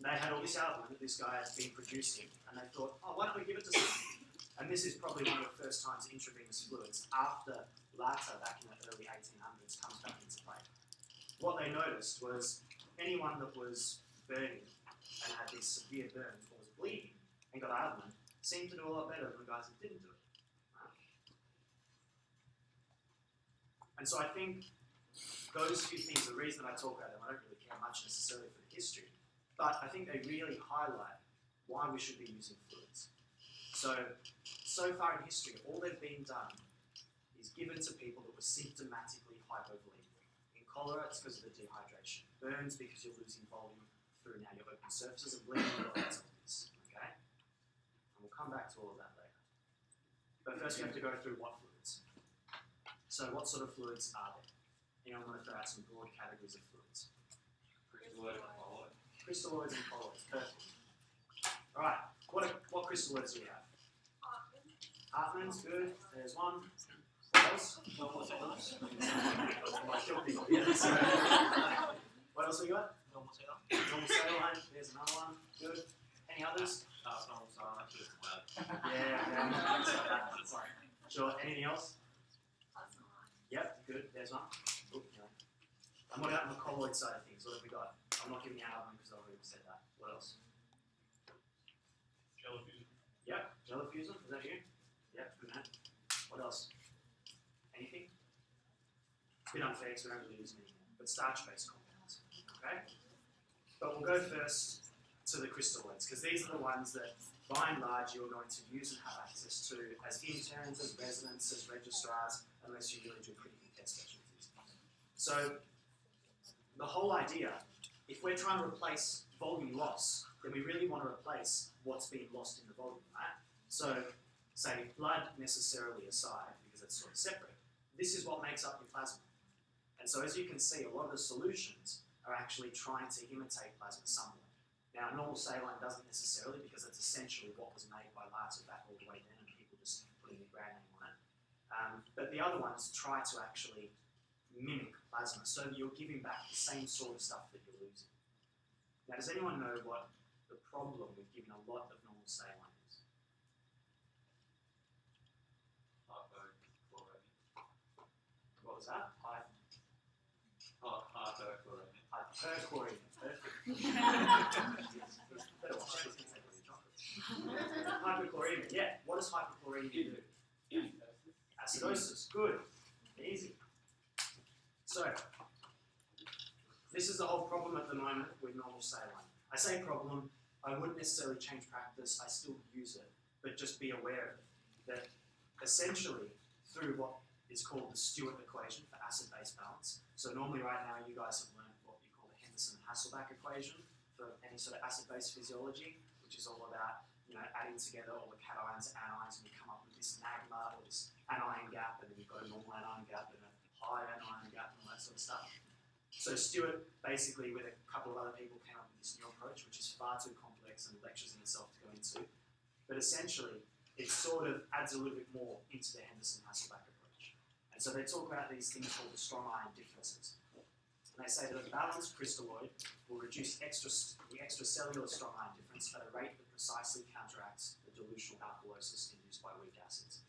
They had all this albumin that this guy had been producing, and they thought, oh, why don't we give it to someone? And this is probably one of the first times intravenous fluids, after later, back in the early 1800s, comes back into play. What they noticed was anyone that was burning and had these severe burns or was bleeding and got albumin seemed to do a lot better than the guys that didn't do it. And so I think those few things, the reason that I talk about them, I don't really care much necessarily for the history, but I think they really highlight why we should be using fluids. So far in history, all they've been done is given to people that were symptomatically hypovolemic. In cholera, it's because of the dehydration. Burns, because you're losing volume through now your open surfaces, and bleeding relates to this. Okay? And we'll come back to all of that later. But first we have to go through what fluids. So what sort of fluids are there? You know, I'm going to throw out some broad categories of fluids. Crystalloids and colloids. Perfect. All right. What crystalloids do we have? Hartmann's good. There's one. What else? Might kill people. Yeah, so, what else we got? Normal saline. There's another one. Good. Any others? Yeah. Sure. Anything else? Yep. Good. There's one. Oop, no. And what about the colloid side of things? What have we got? I'm not giving you Hartmann because I've already said that. What else? Yep. Gelafusum. Is that you? Yep. Good man. What else? Anything? It's a bit unfair because we don't really use them anymore. But starch-based compounds. Okay? But we'll go first to the crystalloids because these are the ones that, by and large, you're going to use and have access to as interns, as residents, as registrars, unless you really do critical care specialties. So the whole idea, if we're trying to replace volume loss, then we really want to replace what's being lost in the volume, right? So, say blood necessarily aside, because it's sort of separate, this is what makes up your plasma. And so as you can see, a lot of the solutions are actually trying to imitate plasma somewhat. Now, normal saline doesn't necessarily, because it's essentially what was made by Larts back all the way then, and people just putting their brand name on it. But the other ones try to actually mimic plasma, so that you're giving back the same sort of stuff that you're losing. Now, does anyone know what the problem with giving a lot of normal saline is? What was that? Hyperchloremia. Hyperchloremia, yeah. What does hyperchloremia do? Acidosis, good. Easy. So, this is the whole problem at the moment with normal saline. I say problem, I wouldn't necessarily change practice, I still use it, but just be aware of it. That essentially, through what is called the Stewart equation for acid-base balance, so normally right now you guys have learned what you call the Henderson-Hasselbalch equation for any sort of acid-base physiology, which is all about adding together all the cations and anions, and you come up with this magma or this anion gap, and then you've got a normal anion gap and a high anion gap and all that sort of stuff. So Stewart, basically with a couple of other people, came up with this new approach, which is far too complex and lectures in itself to go into. But essentially, it sort of adds a little bit more into the Henderson-Hasselbalch approach. And so they talk about these things called the strong ion differences. And they say that a balanced crystalloid will reduce the extracellular strong ion difference at a rate that precisely counteracts the dilutional alkalosis induced by weak acids.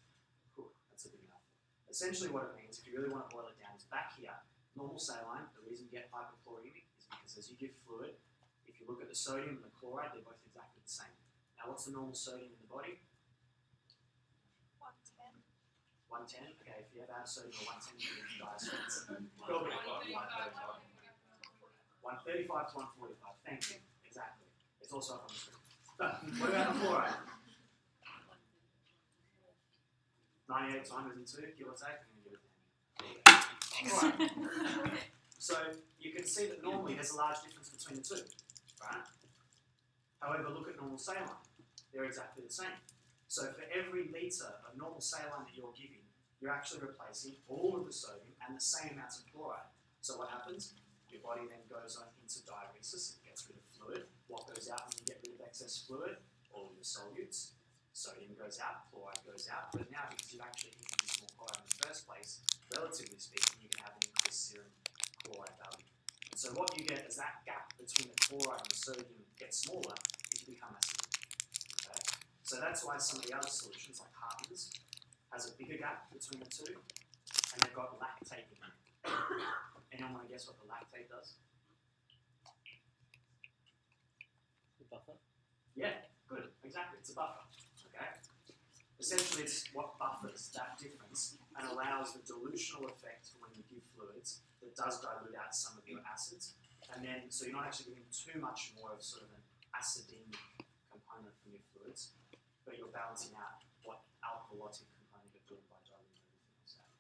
Whew, that's a big mouthful. Essentially what it means, if you really want to boil it down, is back here, normal saline, the reason you get hyperchloremic is because as you give fluid, if you look at the sodium and the chloride, they're both exactly the same. Now what's the normal sodium in the body? 110. Okay, if you ever have sodium of 110, you can die. 135 to 145. Thank you. Exactly. It's also up on the screen. But what about the chloride? 98 to 102, give or take. I'm going to give it 10. Right. So you can see that normally there's a large difference between the two, right? However, look at normal saline. They're exactly the same. So for every litre of normal saline that you're giving, you're actually replacing all of the sodium and the same amounts of chloride. So what happens? Your body then goes on into diuresis, it gets rid of fluid. What goes out when you get rid of excess fluid? All of your solutes. Sodium goes out, chloride goes out, but now because you've actually introduced more chloride in the first place, relatively speaking, you can have an increased serum chloride value. And so what you get is that gap between the chloride and the sodium gets smaller as you become acidic. Okay? So that's why some of the other solutions, like Hartmann's, has a bigger gap between the two, and they've got lactate in it. Anyone want to guess what the lactate does? The buffer? Yeah, good, exactly, it's a buffer, okay? Essentially it's what buffers that difference and allows the dilutional effect for when you give fluids that does dilute out some of your acids, and then, so you're not actually giving too much more of sort of an acidemic component from your fluids, but you're balancing out what alkalotic component you're doing by diluting everything else out.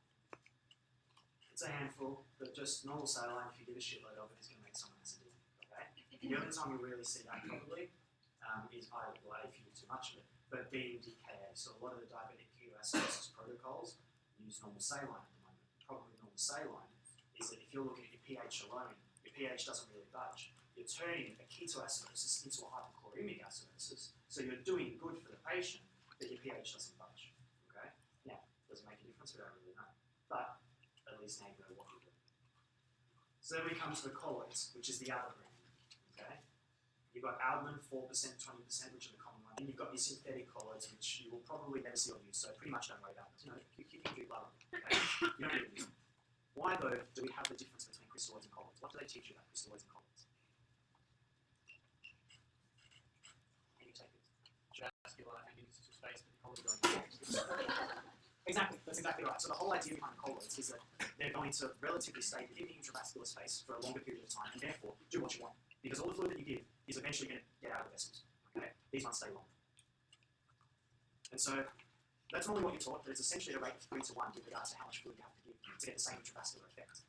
It's a handful, but just normal saline, if you give a shitload of it, it's going to make someone acidic, okay? The only time you really see that probably is either, well, if you do too much of it, but being DKA. So a lot of the diabetic ketoacidosis protocols use normal saline at the moment. The problem with normal saline is that if you're looking at your pH alone, your pH doesn't really budge. You're turning a ketoacidosis into a hypochloremic acidosis, so you're doing good for the patient, but your pH doesn't budge. Okay? Now, does it make a difference? We don't really know. But at least now you know what you're doing. So then we come to the colloids, which is the other brand. Okay? You've got albumin, 4%, 20%, which are the common ones. And you've got your synthetic colloids, which you will probably never see or use, so pretty much don't worry about them. You can drink blood. Okay? You don't need to use them. Why, though, do we have the difference between crystalloids and colloids? What do they teach you about crystalloids and colloids? Can you take it? Vascular and interstitial space with the colloid going. Exactly, that's exactly right. So the whole idea behind colloids is that they're going to relatively stay within the intravascular space for a longer period of time, and therefore do what you want. Because all the fluid that you give is eventually going to get out of the vessels. Okay? These ones stay longer. And so that's normally what you're taught, but it's essentially a rate of 3 to 1 with regards to how much fluid you have to give to get the same intravascular effect.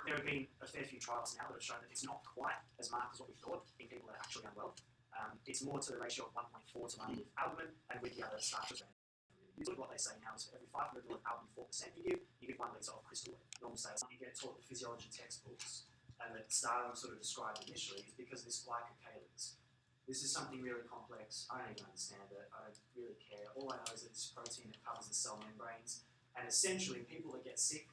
There have been a fair few trials now that have shown that it's not quite as marked as what we thought in people that are actually unwell. It's more to the ratio of 1.4 to 1 with albumin and with the other starches. Usually what they say now is for every 500 ml of albumin 4% you give 1 litre of crystalloid. Normal says you get taught the physiology textbooks and that Starling sort of described initially is because this glycocalyx. This is something really complex. I don't even understand it. I don't really care. All I know is that it's protein that covers the cell membranes. And essentially, people that get sick,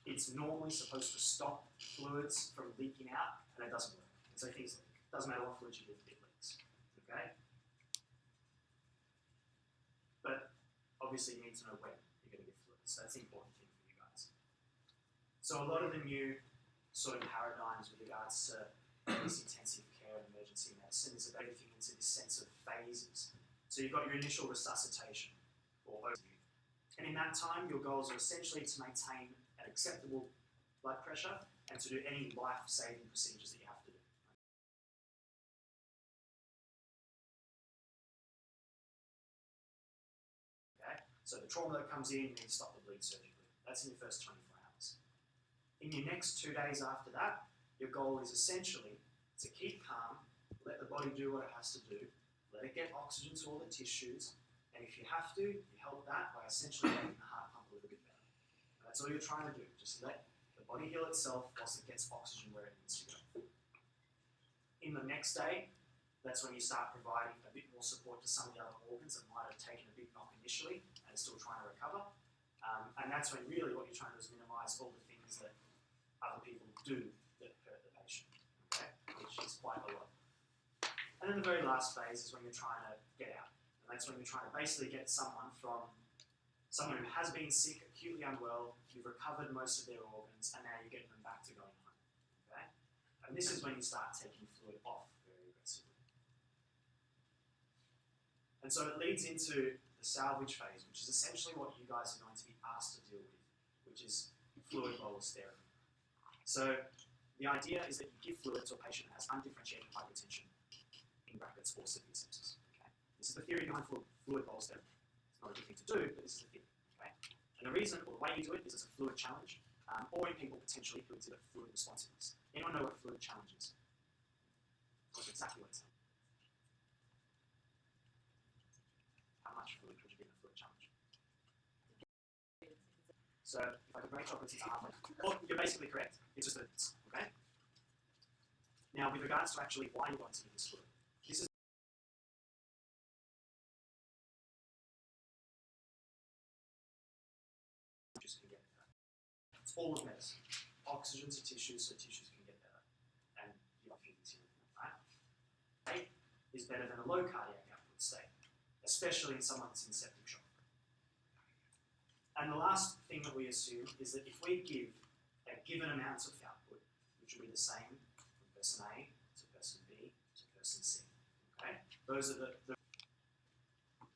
it's normally supposed to stop fluids from leaking out, and it doesn't work. And so things leak. It doesn't matter what fluid you give, it leaks. Okay? But obviously, you need to know when you're going to give fluids. So that's the important thing for you guys. So a lot of the new sort of paradigms with regards to this intensive care and emergency medicine is about everything into this sense of phases. So you've got your initial resuscitation, or overview. And in that time, your goals are essentially to maintain an acceptable blood pressure and to do any life-saving procedures that you have to do. Okay? So the trauma that comes in, you need to stop the bleed surgically. That's in your first 24 hours. In your next 2 days after that, your goal is essentially to keep calm, let the body do what it has to do, let it get oxygen to all the tissues, and if you have to, you help that by essentially making the heart pump a little bit better. And that's all you're trying to do. Just let the body heal itself whilst it gets oxygen where it needs to go. In the next day, that's when you start providing a bit more support to some of the other organs that might have taken a big knock initially and are still trying to recover. And that's when really what you're trying to do is minimise all the things that other people do that hurt the patient, okay? Which is quite a lot. And then the very last phase is when you're trying to get out. And that's when you're trying to basically get someone who has been sick, acutely unwell, you've recovered most of their organs, and now you're getting them back to going home, okay? And this is when you start taking fluid off very aggressively. And so it leads into the salvage phase, which is essentially what you guys are going to be asked to deal with, which is fluid bolus therapy. So the idea is that you give fluid to a patient that has undifferentiated hypertension, in brackets, or severe sepsis. Okay? This is the theory behind fluid bolus therapy. It's not a good thing to do, but this is the theory. Okay? And the reason, or the way you do it, is it's a fluid challenge, or in people potentially who exhibit fluid responsiveness. Anyone know what a fluid challenge is? That's exactly what it's saying. How much fluid could you give in a fluid challenge? So if I could break chocolates into half, well, you're basically correct. It's just that, okay? Now, with regards to actually why you want to give this fluid, this is can get better. It's all of medicine. Oxygen to tissues so tissues can get better. And you are feeling right? A is better than a low cardiac output state, especially in someone that's in septic shock. And the last thing that we assume is that if we give a given amount of output, which will be the same from person A to person B to person C, okay? Those are the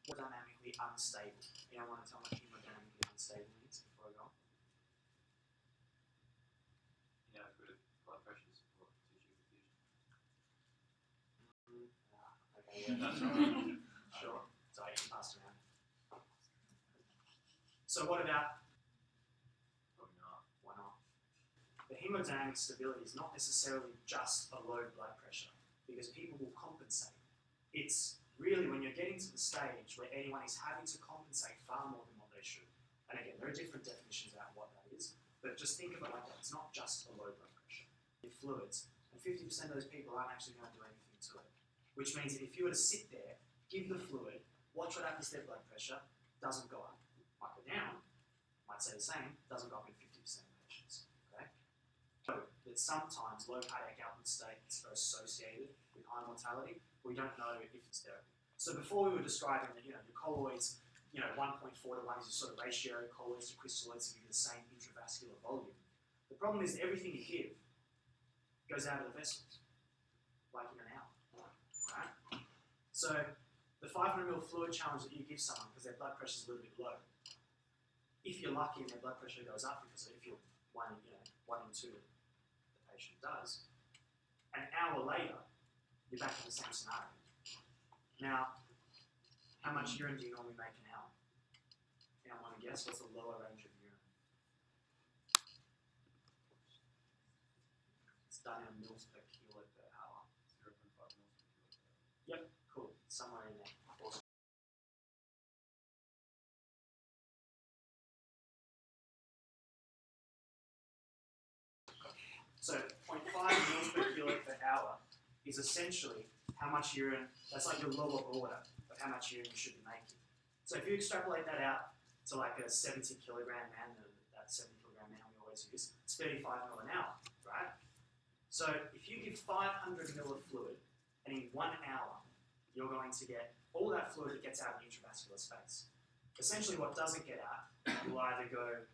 hemodynamically unstable. You don't want to tell me what hemodynamically unstable means before I go on? Inadequate blood pressure support tissue perfusion. Okay, yeah, that's right. Sure. Sorry, you passed around. So what about? Probably not. Why not? The hemodynamic stability is not necessarily just a low blood pressure, because people will compensate. It's really when you're getting to the stage where anyone is having to compensate far more than what they should. And again, there are different definitions about what that is, but just think of it like that. It's not just a low blood pressure. With fluids, and 50% of those people aren't actually going to do anything to it. Which means that if you were to sit there, give the fluid, watch what happens to their blood pressure, doesn't go up. Might go down, might stay the same, doesn't go up in 50% of patients. Okay? So that sometimes low cardiac output states are associated with high mortality. We don't know if it's therapy. So before we were describing that, your colloids, 1.4 to 1 is a sort of ratio, colloids to crystalloids to give you the same intravascular volume. The problem is that everything you give goes out of the vessels, like in an hour, right? So the 500 ml fluid challenge that you give someone because their blood pressure is a little bit low, if you're lucky and their blood pressure goes up because if you're one in two, the patient does, an hour later, you're back in the same scenario. Now, how much urine do you normally make an hour? Anyone want to guess? What's the lower range of urine? It's done in mils per kilo per hour. 0.5 mils per kilo per hour. Yep, cool. Somewhere in there. Awesome. So 0.5 mils per kilo per hour is essentially how much urine, that's like your lower order of how much urine you should be making. So if you extrapolate that out to like a 70 kilogram man, that 70 kilogram man we always use, it's 35 mil an hour, right? So if you give 500 mil of fluid, and in 1 hour, you're going to get all that fluid that gets out of the intravascular space. Essentially what doesn't get out will either go,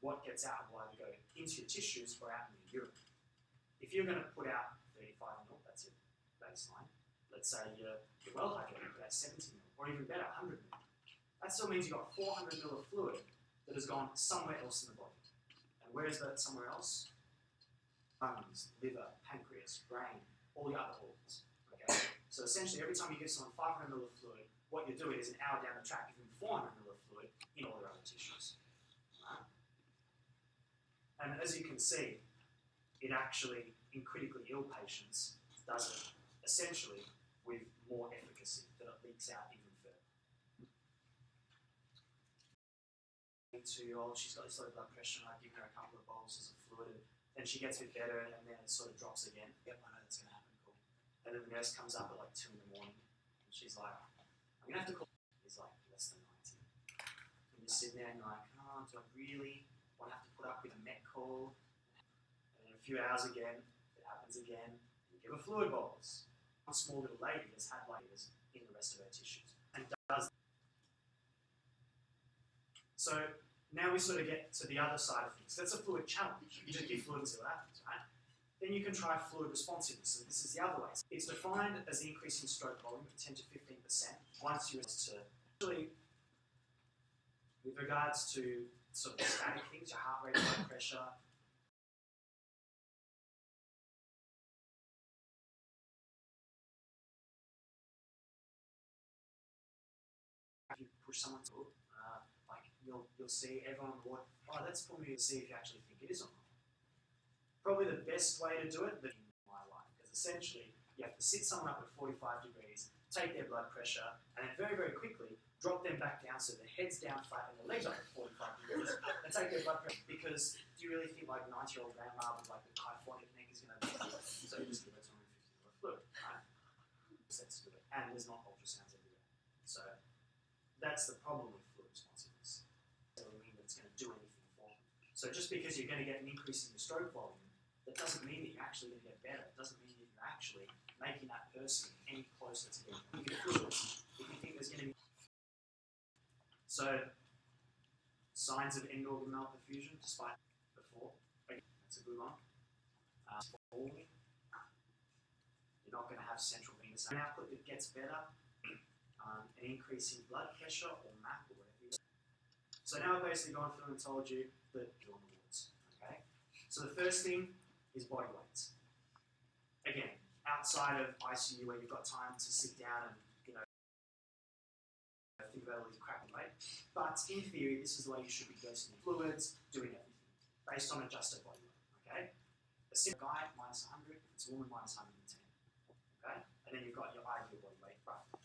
what gets out will either go into your tissues or out in your urine. If you're going to put out 35 mil, that's your baseline. Let's say you're well hydrated, put out 70 mil, or even better, 100 mil. That still means you've got 400 mil of fluid that has gone somewhere else in the body. And where is that somewhere else? Lungs, liver, pancreas, brain, all the other organs. Okay? So essentially, every time you give someone 500 ml of fluid, what you're doing is an hour down the track, giving 400 ml of fluid in all their other tissues. Right? And as you can see, it actually, in critically ill patients, does it essentially with more efficacy, that it leaks out even further. 2-year-old, she's got this low blood pressure, and I give her a couple of boluses of fluid, and she gets a bit better, and then it sort of drops again. Yep, I know that's going to happen, cool. And then the nurse comes up at like 2 in the morning, and she's like, I'm going to have to call. He's like, less than 90. And you sit there and you're like, oh, do I really want to have to put up with a Met call? And in a few hours again, it happens again, you give a fluid bolus. One small little lady has had like this in the rest of her tissues, and does. So now we sort of get to the other side of things. That's a fluid challenge. You just give fluid and see what happens, right? Then you can try fluid responsiveness, and this is the other way. It's defined as the increase in stroke volume of 10 to 15% once you're to actually, with regards to sort of static things, your heart rate, blood pressure. If you push someone to you'll see everyone will, oh, that's probably to see if you actually think it is or not. Probably the best way to do it in my life, because essentially you have to sit someone up at 45 degrees, take their blood pressure, and then very, very quickly drop them back down so the head's down flat and the legs up at 45 degrees, and take their blood pressure. Because do you really think like 90-year-old grandma with like the kyphotic neck is going to be so you just give her 250 ml of fluid, right? Sets to do it, and there's not ultrasounds everywhere. So that's the problem with fluid responsiveness. It doesn't mean that it's going to do anything for them. So just because you're going to get an increase in your stroke volume, that doesn't mean that you're actually going to get better. It doesn't mean that you're actually making that person any closer to getting fluids. If you think there's going to be so signs of end-organ malperfusion, despite before, okay, that's a good one. Falling, you're not going to have central venous output that gets better. An increase in blood pressure or MAP or whatever. So now I've basically gone through and told you that on the wards. Okay? So the first thing is body weights. Again, outside of ICU where you've got time to sit down and think about all these crappy weight. But in theory, this is the way you should be dosing fluids, doing everything based on adjusted body weight. Okay? A simple guy minus 100, if it's a woman minus 110. Okay? And then you've got your ideal body weight roughly.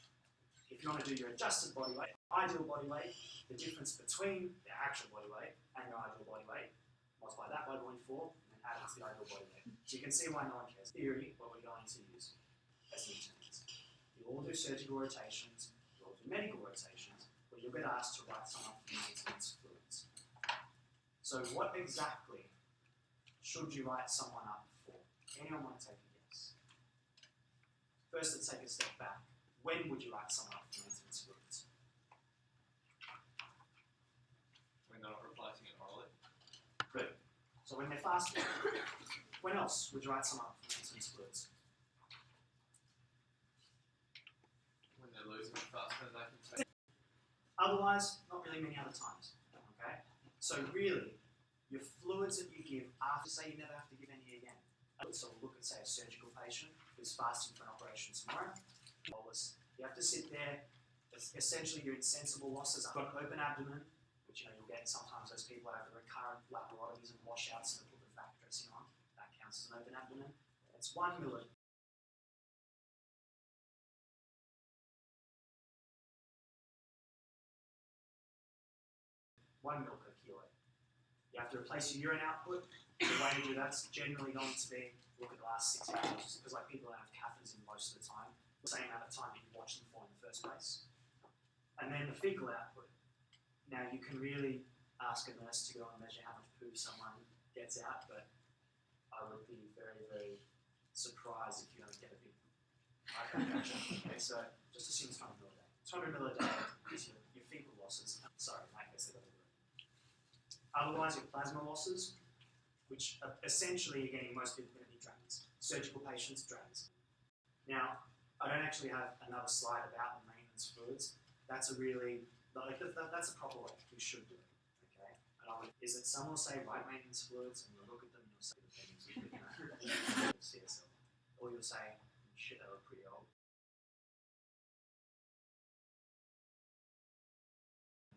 If you want to do your adjusted body weight, ideal body weight, the difference between the actual body weight and your ideal body weight, multiply that by 0.4 and add it to the ideal body weight. So you can see why no one cares. Theory, what we're going to use as interns. You all do surgical rotations, you all do medical rotations, where you'll get asked to write someone for maintenance fluids. So what exactly should you write someone up for? Anyone want to take a guess? First, let's take a step back. When would you write someone up for maintenance fluids? When they're not replacing it orally. Good. So when they're fasting. When else would you write someone up for maintenance fluids? When they're losing it faster than they can take. Otherwise, not really many other times. Okay? So really, your fluids that you give after, say you never have to give any again. So we'll look at, say, a surgical patient who's fasting for an operation tomorrow. You have to sit there. Essentially, your insensible losses are open abdomen, which you'll get sometimes those people have the recurrent laparotomies and washouts and they put the fat dressing on. That counts as an open abdomen. It's 1 ml. 1 ml per kilo. You have to replace your urine output. The way to do that's generally going to be look at the last 6 hours, because like people don't have catheters in most of the time, the same amount of time that you watch them for in the first place. And then the fecal output. Now you can really ask a nurse to go and measure how much poo someone gets out, but I would be very, very surprised if you don't get a big Okay, so just assume it's 200 ml a day. 200 ml a day is your fecal losses. Sorry, I guess I got it right. Otherwise, your plasma losses, which are essentially, again, most people are going to be drains. Surgical patients, drains. Now, I don't actually have another slide about the maintenance fluids. That's a really, that's a proper way you should do it. Okay? And is that someone will say, write maintenance fluids, and you'll look at them and you'll say, CSL. Or you'll say, shit, they were pretty old.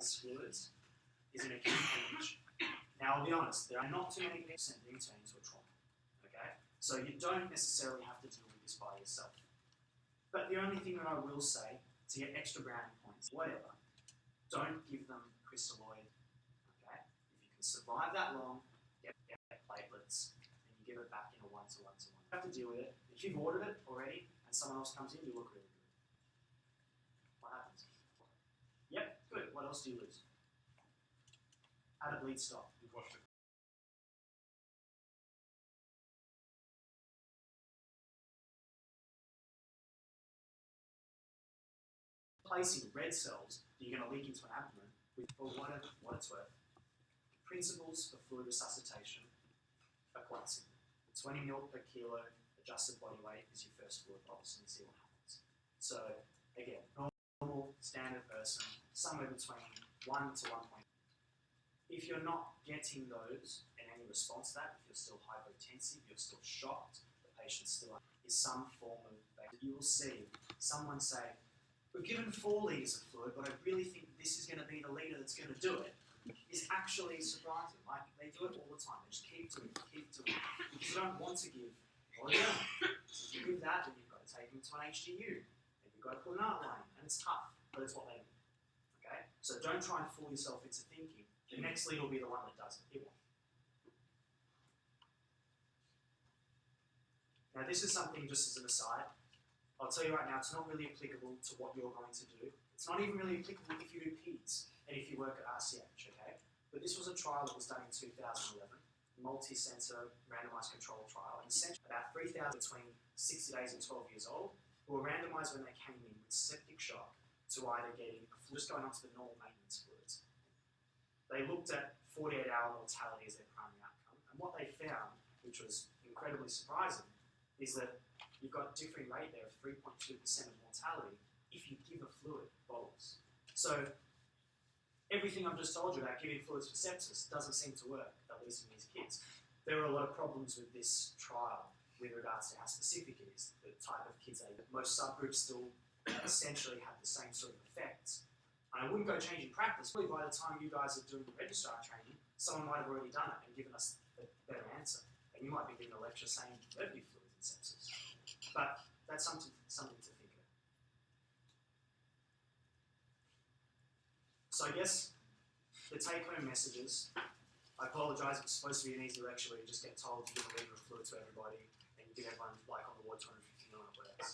Fluids is an acute hemorrhage. Now, I'll be honest, there are not too many people being turned into a trauma. Okay? So you don't necessarily have to deal with this by yourself. But the only thing that I will say, to get extra brownie points, whatever, don't give them crystalloid. Okay? If you can survive that long, get platelets, and you give it back in a 1-to-1-to-1. You have to deal with it. If you've ordered it already, and someone else comes in, you look really good. What happens? Yep, good. What else do you lose? How to bleed stop. You've watched it. Placing red cells that you're going to leak into an abdomen with, for what it's worth. Principles for fluid resuscitation are quite simple. 20 ml per kilo adjusted body weight is your first fluid loss, and see what happens. So again, normal standard person, somewhere between 1 to 1. If you're not getting those and any response to that, if you're still hypotensive, you're still shocked, the patient still is some form of you will see someone say, we've given 4 litres of fluid, but I really think this is going to be the litre that's going to do it. Is actually surprising. Like, they do it all the time. They just keep doing it, because you don't want to give more than if you give that, then you've got to take them to an HDU, and you've got to put an art line, and it's tough, but it's what they do. Okay? So don't try and fool yourself into thinking the next lead will be the one that does it. It won't. Now, this is something just as an aside. I'll tell you right now, it's not really applicable to what you're going to do. It's not even really applicable if you do PEDS and if you work at RCH, okay? But this was a trial that was done in 2011, multi-center randomized control trial, and essentially about 3,000 between 60 days and 12 years old who were randomized when they came in with septic shock to either getting, just going on to the normal maintenance fluids. They looked at 48-hour mortality as their primary outcome, and what they found, which was incredibly surprising, is that you've got a differing rate there of 3.2% of mortality if you give a fluid bolus. So everything I've just told you about giving fluids for sepsis doesn't seem to work, at least in these kids. There are a lot of problems with this trial with regards to how specific it is, the type of kids they have. Most subgroups still essentially have the same sort of effects. And I wouldn't go changing practice. Probably by the time you guys are doing the registrar training, someone might have already done it and given us a better answer. And you might be giving a lecture saying don't give fluids in sepsis. But that's something to think of. So I guess the take-home messages I apologise, it's supposed to be an easy lecture where you just get told to give a litre of fluid to everybody and you give everyone, like on the ward, 250 ml or whatever.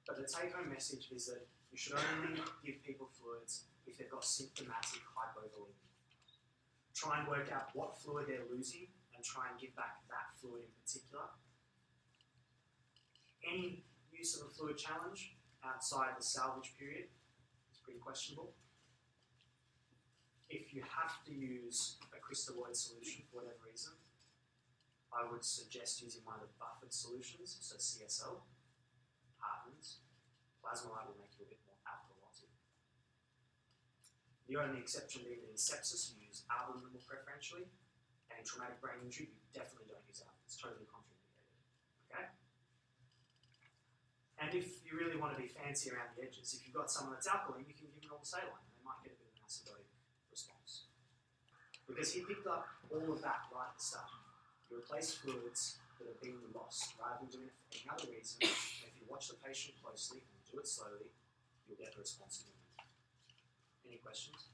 But the take-home message is that you should only give people fluids if they've got symptomatic hypovolemia. Try and work out what fluid they're losing and try and give back that fluid in particular. Any use of a fluid challenge outside the salvage period is pretty questionable. If you have to use a crystalloid solution for whatever reason, I would suggest using one of the buffered solutions, so CSL, hardens. Plasmolite will make you a bit more alkalotic. The only exception being that in sepsis you use albumin more preferentially, and in traumatic brain injury you definitely don't use albumin. It's totally contraindicated. Okay? And if you really want to be fancy around the edges, if you've got someone that's alkaline, you can give them normal saline and they might get a bit of an acidotic response. Because he picked up all of that right at the start. You replace fluids that are being lost rather than doing it for any other reason. And if you watch the patient closely and do it slowly, you'll get the response you need. Any questions?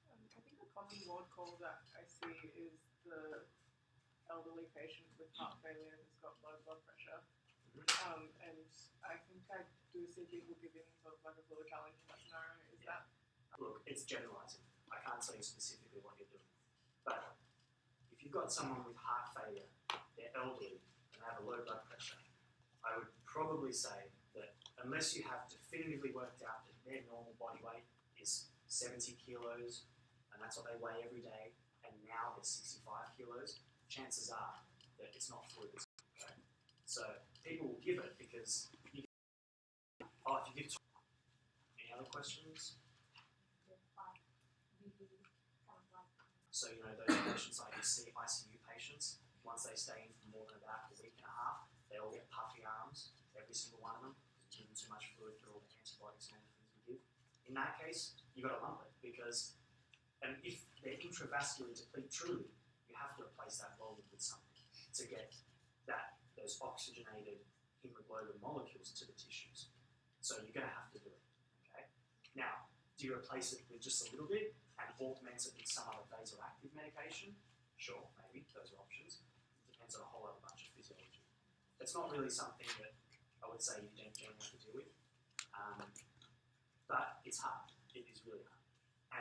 I think a common ward call that I see is the elderly patient with heart failure who's got low blood pressure. And I think I do see people giving sort of like a fluid challenge in that scenario. Is that? Look, it's generalising. I can't tell you specifically what you're doing. But if you've got someone with heart failure, they're elderly, and they have a low blood pressure, I would probably say that unless you have definitively worked out that their normal body weight is 70 kilos, and that's what they weigh every day, and now they're 65 kilos, chances are that it's not fluid. Okay? So people will give it because if you give. Any other questions? So, you know, those patients like you see, ICU patients, once they stay in for more than about a week and a half, they all get puffy arms, every single one of them, because they're giving too much fluid through all the antibiotics and all the things we give. In that case, you've got to lump it, because and if they're intravascularly deplete truly, you have to replace that volume with something to get those oxygenated hemoglobin molecules to the tissues. So you're going to have to do it. Okay. Now, do you replace it with just a little bit and augment it with some other vasoactive medication? Sure, maybe those are options. It depends on a whole other bunch of physiology. It's not really something that I would say you don't generally have to deal with, but it's hard. It is really hard,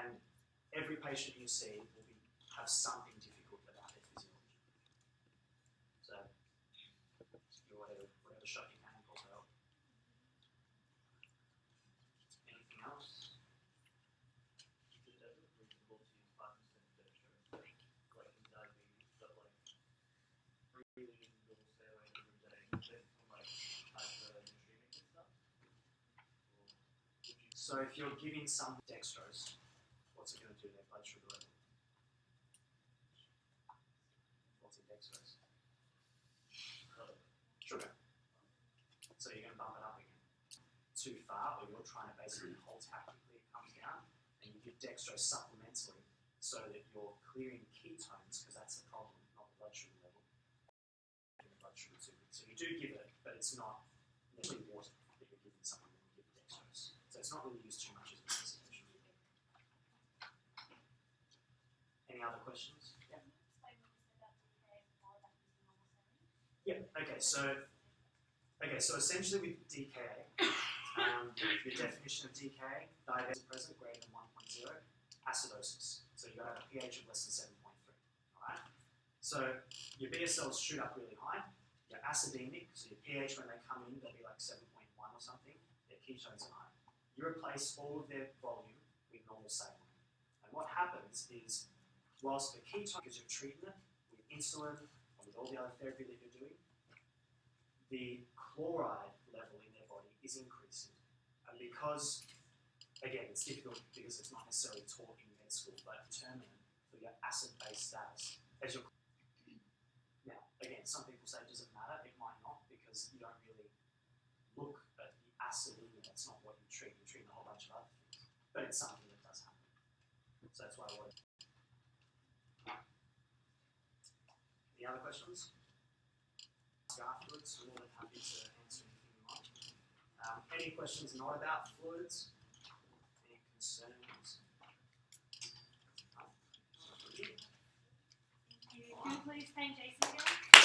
and every patient you see will have something difficult about their physiology. So, whatever shot you can will help. Anything else? Is it ever reasonable to use 5% dextrose? Like in diabetes, but like really normal steroids every day, based on like hypernatremic and stuff? So if you're giving some dextrose, what's it going to do to their blood sugar level? What's in dextrose? Sugar. So you're going to bump it up again. Too far, or you're trying to basically hold how quickly it comes down, and you give dextrose supplementally so that you're clearing ketones, because that's the problem, not the blood sugar level. The blood sugar too. So you do give it, but it's not necessarily water that you're giving someone when you give dextrose. So it's not really used too much as a presentation. Any other questions? Yeah. Yeah. So essentially with DKA, your definition of DKA, diabetes present greater than 1.0, acidosis. So you've got to have a pH of less than 7.3. Alright? So your beta cells shoot up really high. You're acidemic, so your pH when they come in, they'll be like 7.1 or something. Their ketones are high. You replace all of their volume with normal saline. And what happens is, whilst the ketone, because you're treating it with insulin or with all the other therapy that you're doing, the chloride level in their body is increasing. And because, again, it's difficult because it's not necessarily taught in med school, but determinant for your acid-base status as your. Now, again, some people say it doesn't matter. It might not, because you don't really look at the acid in it. That's not what you treat. You treat a whole bunch of other things. But it's something that does happen. So that's why I wanted. Any other questions? Afterwards, I'm more than happy to answer anything you want. Any questions not about fluids? Any concerns? Who's playing Jason again?